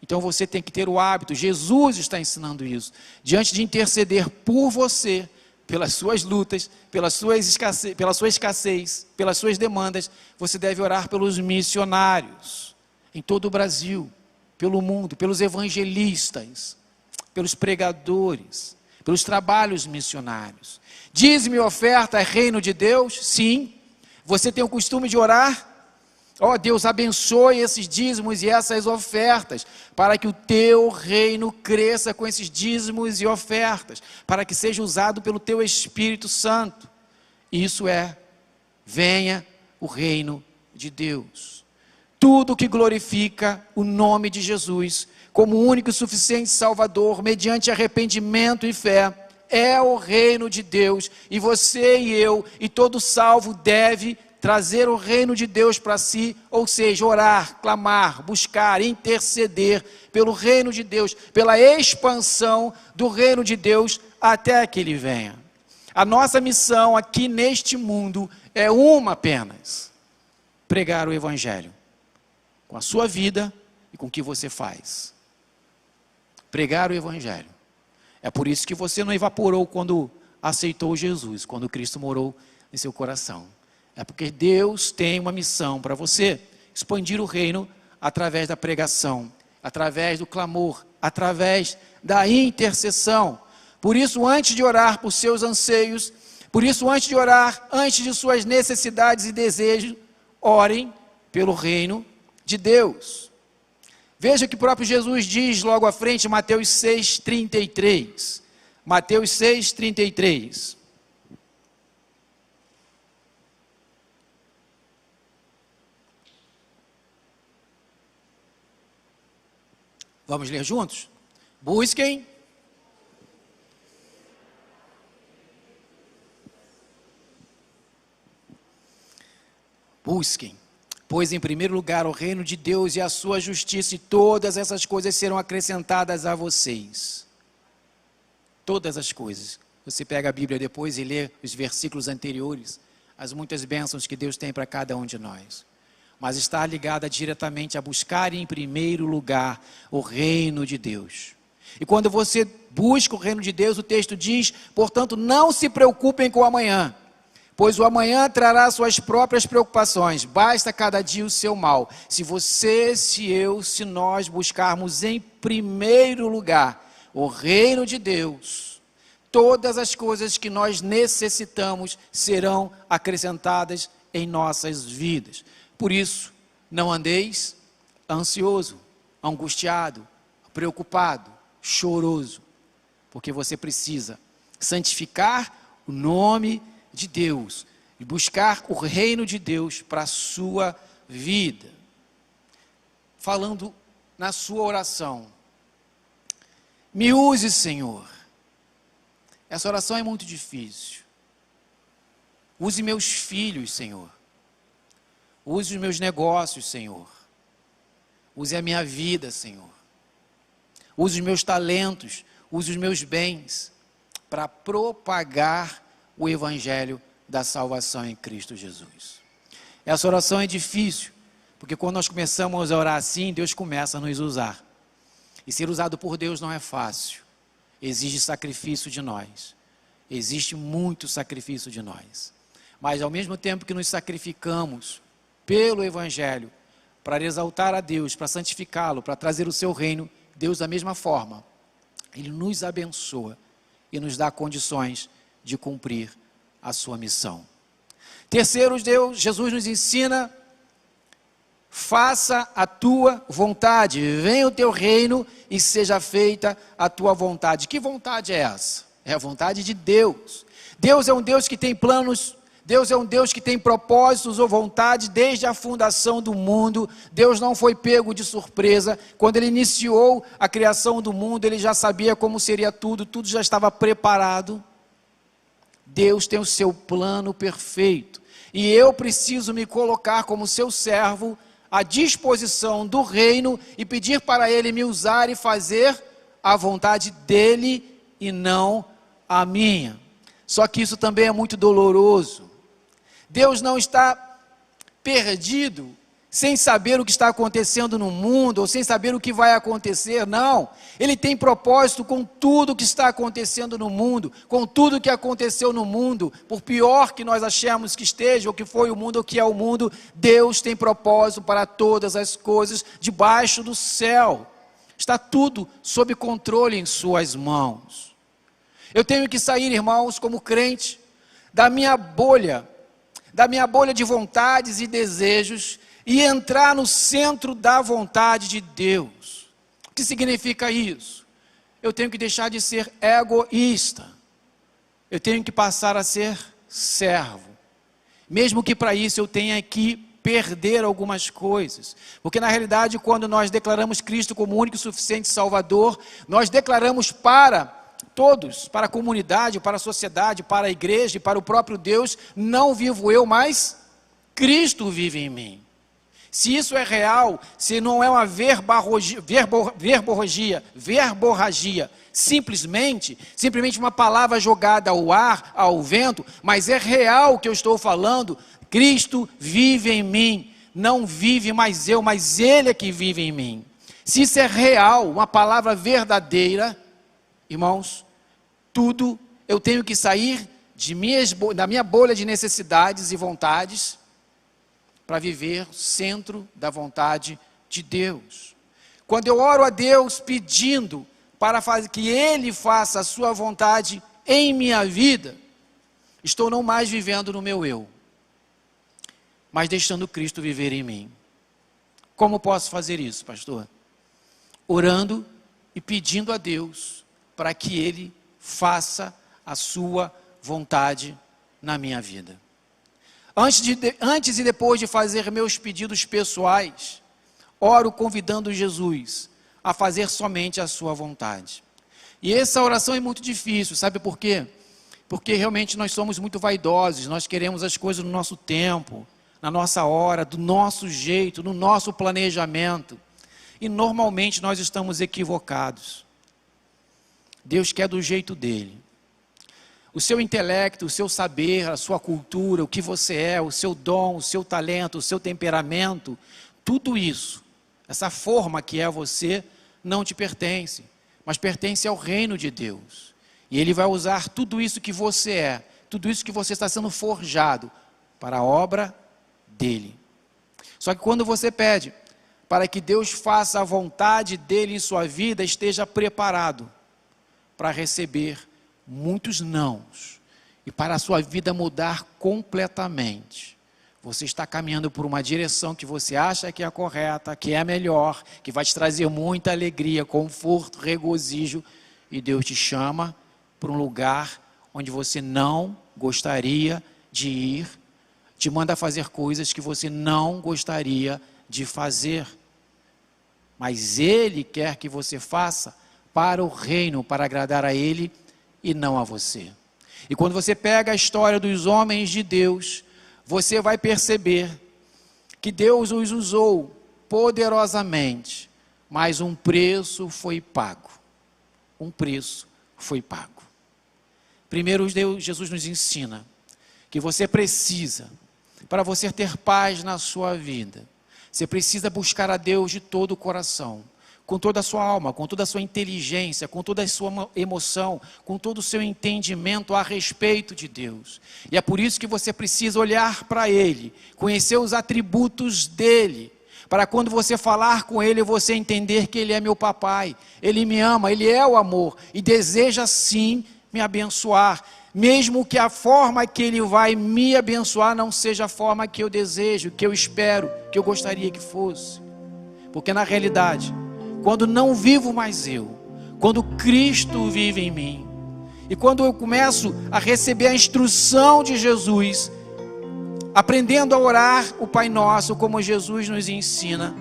Então você tem que ter o hábito, Jesus está ensinando isso, diante de interceder por você, pelas suas lutas, pela sua escassez, pelas suas demandas, você deve orar pelos missionários, em todo o Brasil, pelo mundo, pelos evangelistas, pelos pregadores, pelos trabalhos missionários. Dízimo e oferta é reino de Deus? Sim. Você tem o costume de orar? Ó Deus, abençoe esses dízimos e essas ofertas, para que o teu reino cresça com esses dízimos e ofertas, para que seja usado pelo teu Espírito Santo. Isso é, venha o reino de Deus. Tudo que glorifica o nome de Jesus, como único e suficiente Salvador, mediante arrependimento e fé, é o reino de Deus, e você e eu, e todo salvo deve trazer o reino de Deus para si, ou seja, orar, clamar, buscar, interceder pelo reino de Deus, pela expansão do reino de Deus até que ele venha. A nossa missão aqui neste mundo é uma apenas: pregar o Evangelho, com a sua vida e com o que você faz. Pregar o Evangelho. É por isso que você não evaporou quando aceitou Jesus, quando Cristo morou em seu coração. É porque Deus tem uma missão para você: expandir o reino através da pregação, através do clamor, através da intercessão. Por isso, antes de orar por seus anseios, por isso, antes de orar, antes de suas necessidades e desejos, orem pelo reino de Deus. Veja que o próprio Jesus diz logo à frente, Mateus 6,33. Mateus 6,33. Vamos ler juntos? Busquem. Busquem, pois em primeiro lugar o reino de Deus e a sua justiça, e todas essas coisas serão acrescentadas a vocês. Todas as coisas. Você pega a Bíblia depois e lê os versículos anteriores, as muitas bênçãos que Deus tem para cada um de nós. Mas está ligada diretamente a buscar em primeiro lugar o reino de Deus. E quando você busca o reino de Deus, o texto diz, portanto, não se preocupem com o amanhã, pois o amanhã trará suas próprias preocupações, basta cada dia o seu mal. Se você, se eu, se nós buscarmos em primeiro lugar o reino de Deus, todas as coisas que nós necessitamos serão acrescentadas em nossas vidas. Por isso, não andeis ansioso, angustiado, preocupado, choroso, porque você precisa santificar o nome de Deus e buscar o reino de Deus para a sua vida. Falando na sua oração, me use, Senhor, Essa oração é muito difícil. Use meus filhos, Senhor. Use os meus negócios, Senhor. Use a minha vida, Senhor. Use os meus talentos, use os meus bens para propagar o evangelho da salvação em Cristo Jesus. Essa oração é difícil, porque quando nós começamos a orar assim, Deus começa a nos usar. E ser usado por Deus não é fácil. Exige sacrifício de nós. Existe muito sacrifício de nós. Mas ao mesmo tempo que nos sacrificamos pelo evangelho, para exaltar a Deus, para santificá-lo, para trazer o seu reino, Deus da mesma forma, Ele nos abençoa e nos dá condições de cumprir a sua missão. Terceiro, Jesus nos ensina: faça a tua vontade, venha o teu reino e seja feita a tua vontade. Que vontade é essa? É a vontade de Deus. Deus é um Deus que tem planos, Deus é um Deus que tem propósitos ou vontade desde a fundação do mundo. Deus não foi pego de surpresa. Quando Ele iniciou a criação do mundo, Ele já sabia como seria tudo, tudo já estava preparado. Deus tem o seu plano perfeito. E eu preciso me colocar como seu servo, à disposição do reino, e pedir para Ele me usar e fazer a vontade dEle e não a minha. Só que isso também é muito doloroso. Deus não está perdido, sem saber o que está acontecendo no mundo, ou sem saber o que vai acontecer, não. Ele tem propósito com tudo que está acontecendo no mundo, com tudo que aconteceu no mundo, por pior que nós achemos que esteja, ou que foi o mundo, ou que é o mundo, Deus tem propósito para todas as coisas debaixo do céu. Está tudo sob controle em suas mãos. Eu tenho que sair, irmãos, como crente, da minha bolha de vontades e desejos, e entrar no centro da vontade de Deus. O que significa isso? Eu tenho que deixar de ser egoísta, eu tenho que passar a ser servo, mesmo que para isso eu tenha que perder algumas coisas, porque na realidade quando nós declaramos Cristo como único e suficiente Salvador, nós declaramos para todos, para a comunidade, para a sociedade, para a igreja e para o próprio Deus: não vivo eu, mas Cristo vive em mim. Se isso é real, se não é uma verborragia, simplesmente uma palavra jogada ao ar, ao vento, mas é real o que eu estou falando, Cristo vive em mim, não vive mais eu, mas Ele é que vive em mim. Se isso é real, uma palavra verdadeira, irmãos, tudo, eu tenho que sair da minha bolha de necessidades e vontades, para viver centro da vontade de Deus. Quando eu oro a Deus pedindo para que Ele faça a sua vontade em minha vida, estou não mais vivendo no meu eu, mas deixando Cristo viver em mim. Como posso fazer isso, pastor? Orando e pedindo a Deus para que Ele faça a sua vontade na minha vida. Antes e depois de fazer meus pedidos pessoais, oro convidando Jesus a fazer somente a sua vontade. E essa oração é muito difícil, sabe por quê? Porque realmente nós somos muito vaidosos, nós queremos as coisas no nosso tempo, na nossa hora, do nosso jeito, no nosso planejamento. E normalmente nós estamos equivocados. Deus quer do jeito dele. O seu intelecto, o seu saber, a sua cultura, o que você é, o seu dom, o seu talento, o seu temperamento, tudo isso, essa forma que é você, não te pertence, mas pertence ao reino de Deus. E Ele vai usar tudo isso que você é, tudo isso que você está sendo forjado, para a obra dEle. Só que quando você pede para que Deus faça a vontade dEle em sua vida, esteja preparado para receber muitos nãos, e para a sua vida mudar completamente. Você está caminhando por uma direção que você acha que é a correta, que é a melhor, que vai te trazer muita alegria, conforto, regozijo, e Deus te chama para um lugar onde você não gostaria de ir, te manda fazer coisas que você não gostaria de fazer, mas Ele quer que você faça para o reino, para agradar a Ele e não a você. E quando você pega a história dos homens de Deus, você vai perceber que Deus os usou poderosamente, mas um preço foi pago. Um preço foi pago. Primeiro, Jesus nos ensina que você precisa, para você ter paz na sua vida, você precisa buscar a Deus de todo o coração, com toda a sua alma, com toda a sua inteligência, com toda a sua emoção, com todo o seu entendimento a respeito de Deus. E é por isso que você precisa olhar para Ele, conhecer os atributos dEle, para quando você falar com Ele, você entender que Ele é meu papai, Ele me ama, Ele é o amor, e deseja sim me abençoar, mesmo que a forma que Ele vai me abençoar não seja a forma que eu desejo, que eu espero, que eu gostaria que fosse. Porque na realidade, quando não vivo mais eu, quando Cristo vive em mim, e quando eu começo a receber a instrução de Jesus, aprendendo a orar o Pai Nosso como Jesus nos ensina,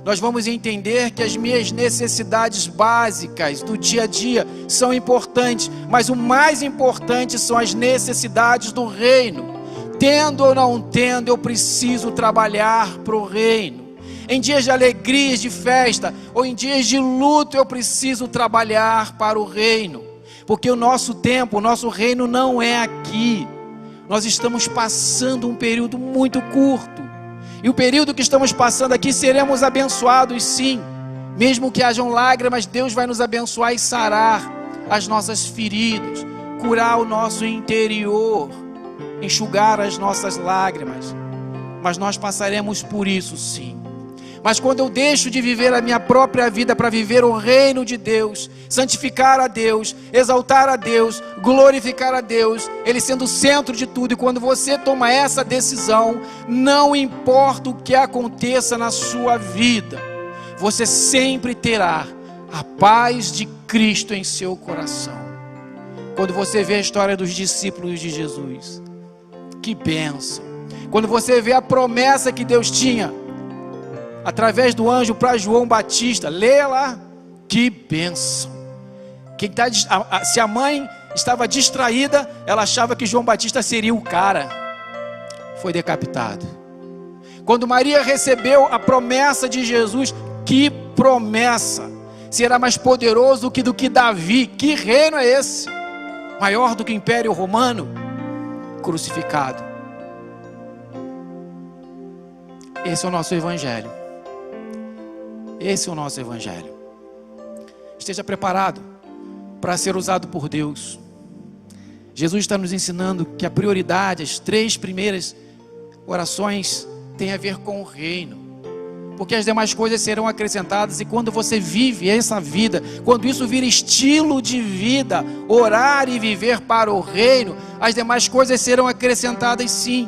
nós vamos entender que as minhas necessidades básicas do dia a dia são importantes, mas o mais importante são as necessidades do reino. Tendo ou não tendo, eu preciso trabalhar para o reino. Em dias de alegrias, de festa, ou em dias de luto, eu preciso trabalhar para o reino. Porque o nosso tempo, o nosso reino não é aqui. Nós estamos passando um período muito curto. E o período que estamos passando aqui, seremos abençoados sim. Mesmo que hajam lágrimas, Deus vai nos abençoar e sarar as nossas feridas, curar o nosso interior, enxugar as nossas lágrimas. Mas nós passaremos por isso sim. Mas quando eu deixo de viver a minha própria vida para viver o reino de Deus, santificar a Deus, exaltar a Deus, glorificar a Deus, Ele sendo o centro de tudo, e quando você toma essa decisão, não importa o que aconteça na sua vida, você sempre terá a paz de Cristo em seu coração. Quando você vê a história dos discípulos de Jesus, que bênção! Quando você vê a promessa que Deus tinha através do anjo para João Batista, leia lá, que bênção. Se a mãe estava distraída, ela achava que João Batista seria o cara, foi decapitado. Quando Maria recebeu a promessa de Jesus, que promessa, será mais poderoso do que Davi, que reino é esse? Maior do que o Império Romano, crucificado. Esse é o nosso Evangelho. Esse é o nosso Evangelho. Esteja preparado para ser usado por Deus. Jesus está nos ensinando que a prioridade, as 3 primeiras orações, tem a ver com o reino, porque as demais coisas serão acrescentadas. E quando você vive essa vida, quando isso vira estilo de vida, orar e viver para o reino, as demais coisas serão acrescentadas sim.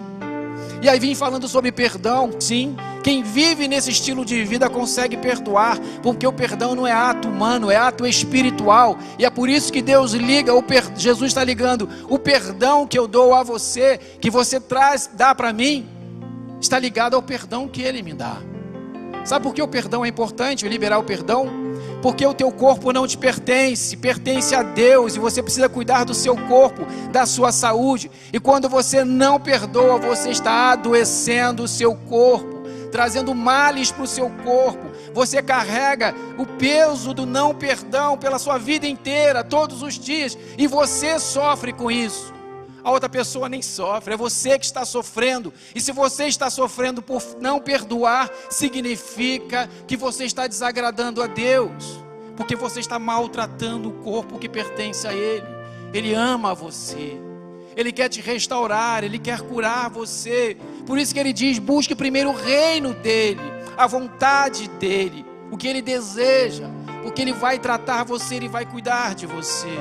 E aí vim falando sobre perdão, sim. Quem vive nesse estilo de vida consegue perdoar, porque o perdão não é ato humano, é ato espiritual. E é por isso que Deus liga, Jesus está ligando, o perdão que eu dou a você, que você dá para mim, está ligado ao perdão que Ele me dá. Sabe por que o perdão é importante, liberar o perdão? Porque o teu corpo não te pertence, pertence a Deus, e você precisa cuidar do seu corpo, da sua saúde. E quando você não perdoa, você está adoecendo o seu corpo, trazendo males para o seu corpo. Você carrega o peso do não perdão pela sua vida inteira, todos os dias, e você sofre com isso. A outra pessoa nem sofre, é você que está sofrendo. E se você está sofrendo por não perdoar, significa que você está desagradando a Deus, porque você está maltratando o corpo que pertence a Ele. Ele ama você, Ele quer te restaurar, Ele quer curar você. Por isso que Ele diz, busque primeiro o reino dEle, a vontade dEle, o que Ele deseja, porque Ele vai tratar você, Ele vai cuidar de você.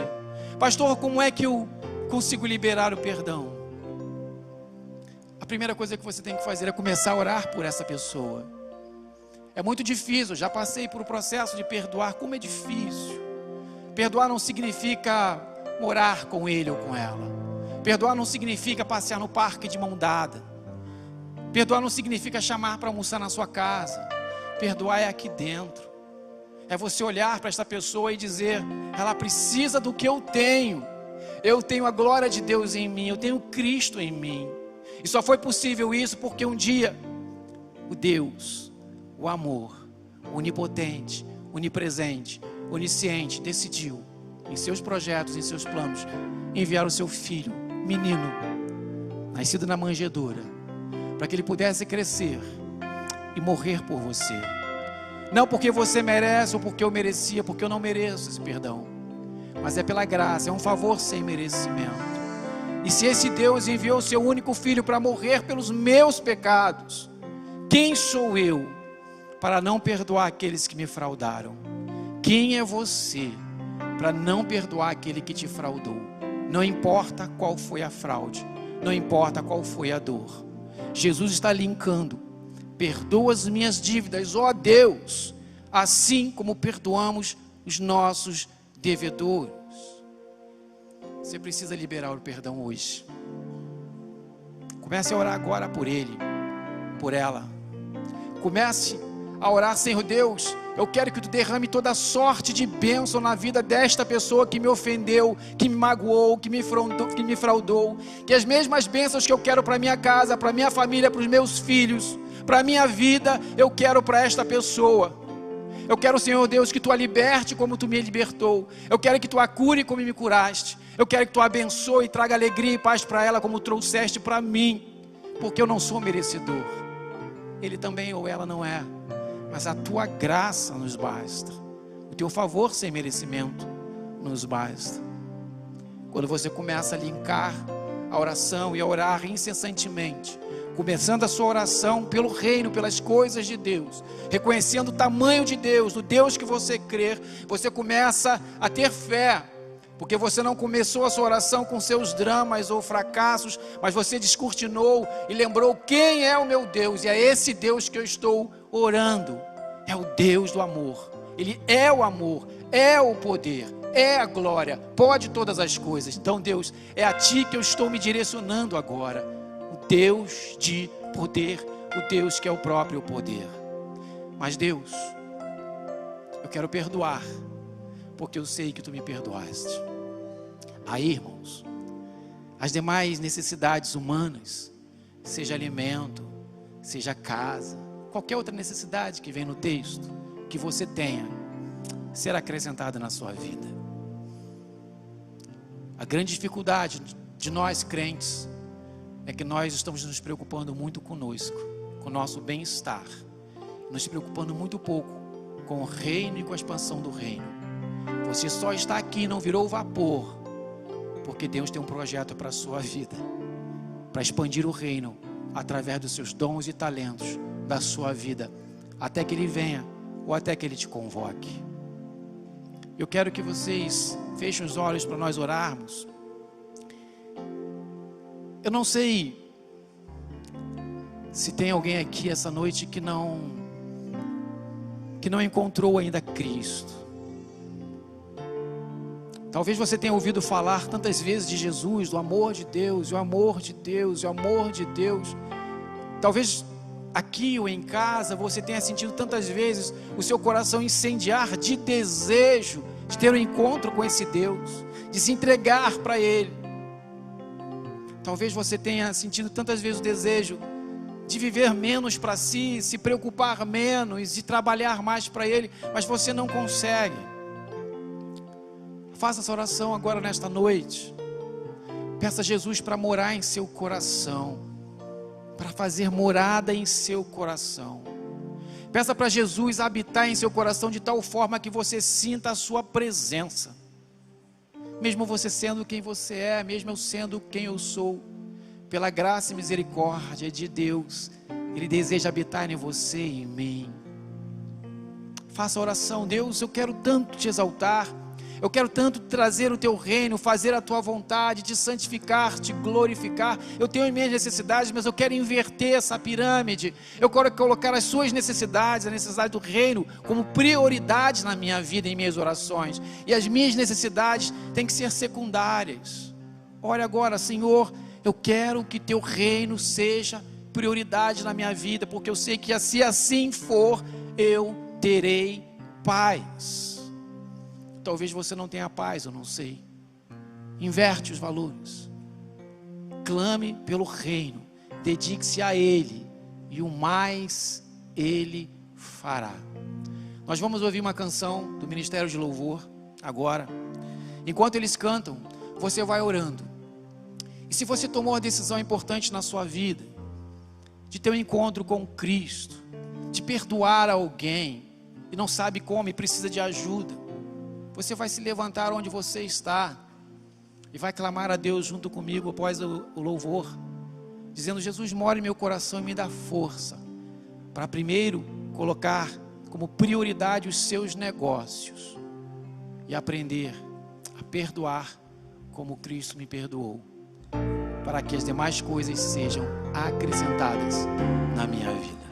Pastor, como é que eu consigo liberar o perdão? A primeira coisa que você tem que fazer é começar a orar por essa pessoa. É muito difícil, já passei por o processo de perdoar, como é difícil. Perdoar não significa morar com ele ou com ela. Perdoar não significa passear no parque de mão dada. Perdoar não significa chamar para almoçar na sua casa. Perdoar é aqui dentro. É você olhar para esta pessoa e dizer, ela precisa do que eu tenho, Eu tenho a glória de Deus em mim, eu tenho Cristo em mim. E só foi possível isso porque um dia o Deus, o amor, onipotente, onipresente, onisciente, decidiu, em seus projetos, em seus planos, enviar o seu filho, menino, nascido na manjedoura, para que ele pudesse crescer e morrer por você. Não porque você merece ou porque eu merecia, porque eu não mereço esse perdão, mas é pela graça, é um favor sem merecimento. E se esse Deus enviou o seu único filho para morrer pelos meus pecados, quem sou eu para não perdoar aqueles que me fraudaram? Quem é você para não perdoar aquele que te fraudou? Não importa qual foi a fraude, não importa qual foi a dor. Jesus está linkando: perdoa as minhas dívidas, ó Deus, assim como perdoamos os nossos devedores. Você precisa liberar o perdão hoje. Comece a orar agora por ele, por ela. Comece a orar: Senhor Deus, eu quero que tu derrame toda sorte de bênção na vida desta pessoa que me ofendeu, que me magoou, que me fraudou. Que as mesmas bênçãos que eu quero para minha casa, para minha família, para os meus filhos, para a minha vida, eu quero para esta pessoa. Eu quero, Senhor Deus, que tu a liberte como tu me libertou. Eu quero que tu a cure como me curaste. Eu quero que tu a abençoe e traga alegria e paz para ela como trouxeste para mim, porque eu não sou merecedor. Ele também ou ela não é, mas a tua graça nos basta. O teu favor sem merecimento nos basta. Quando você começa a linkar a oração e a orar incessantemente, começando a sua oração pelo reino, pelas coisas de Deus, reconhecendo o tamanho de Deus, do Deus que você crê, você começa a ter fé, porque você não começou a sua oração com seus dramas ou fracassos, mas você descortinou e lembrou: quem é o meu Deus? E é esse Deus que eu estou orando. É o Deus do amor. Ele é o amor, é o poder, é a glória, pode todas as coisas. Então, Deus, é a ti que eu estou me direcionando agora. O Deus de poder, o Deus que é o próprio poder. Mas Deus, eu quero perdoar, porque eu sei que tu me perdoaste. Aí, irmãos, as demais necessidades humanas, seja alimento, seja casa, qualquer outra necessidade que vem no texto, que você tenha, será acrescentada na sua vida. A grande dificuldade de nós crentes é que nós estamos nos preocupando muito conosco, com o nosso bem-estar, nos preocupando muito pouco com o reino e com a expansão do reino. Você só está aqui, não virou vapor, porque Deus tem um projeto para a sua vida, para expandir o reino através dos seus dons e talentos da sua vida, até que Ele venha ou até que Ele te convoque. Eu quero que vocês fechem os olhos para nós orarmos. Eu não sei se tem alguém aqui essa noite que não encontrou ainda Cristo. Talvez você tenha ouvido falar tantas vezes de Jesus, do amor de Deus, o amor de Deus, o amor de Deus. Talvez aqui ou em casa você tenha sentido tantas vezes o seu coração incendiar de desejo de ter um encontro com esse Deus, de se entregar para Ele. Talvez você tenha sentido tantas vezes o desejo de viver menos para si, se preocupar menos e trabalhar mais para Ele, mas você não consegue. Faça essa oração agora nesta noite. Peça a Jesus para morar em seu coração, para fazer morada em seu coração. Peça para Jesus habitar em seu coração de tal forma que você sinta a sua presença. Mesmo você sendo quem você é, mesmo eu sendo quem eu sou, pela graça e misericórdia de Deus, Ele deseja habitar em você e em mim. Faça a oração: Deus, eu quero tanto te exaltar, eu quero tanto trazer o teu reino, fazer a tua vontade, te santificar, te glorificar. Eu tenho as minhas necessidades, mas eu quero inverter essa pirâmide. Eu quero colocar as suas necessidades, a necessidade do reino, como prioridades na minha vida, em minhas orações. E as minhas necessidades têm que ser secundárias. Olha agora: Senhor, eu quero que teu reino seja prioridade na minha vida, porque eu sei que se assim for, eu terei paz. Talvez você não tenha paz, eu não sei. Inverte os valores. Clame pelo reino. Dedique-se a Ele. E o mais Ele fará. Nós vamos ouvir uma canção do Ministério de Louvor agora. Enquanto eles cantam, você vai orando. E se você tomou uma decisão importante na sua vida, de ter um encontro com Cristo, de perdoar alguém, e não sabe como e precisa de ajuda, você vai se levantar onde você está, e vai clamar a Deus junto comigo após o louvor, dizendo: Jesus, mora em meu coração e me dá força, para primeiro colocar como prioridade os seus negócios, e aprender a perdoar como Cristo me perdoou, para que as demais coisas sejam acrescentadas na minha vida.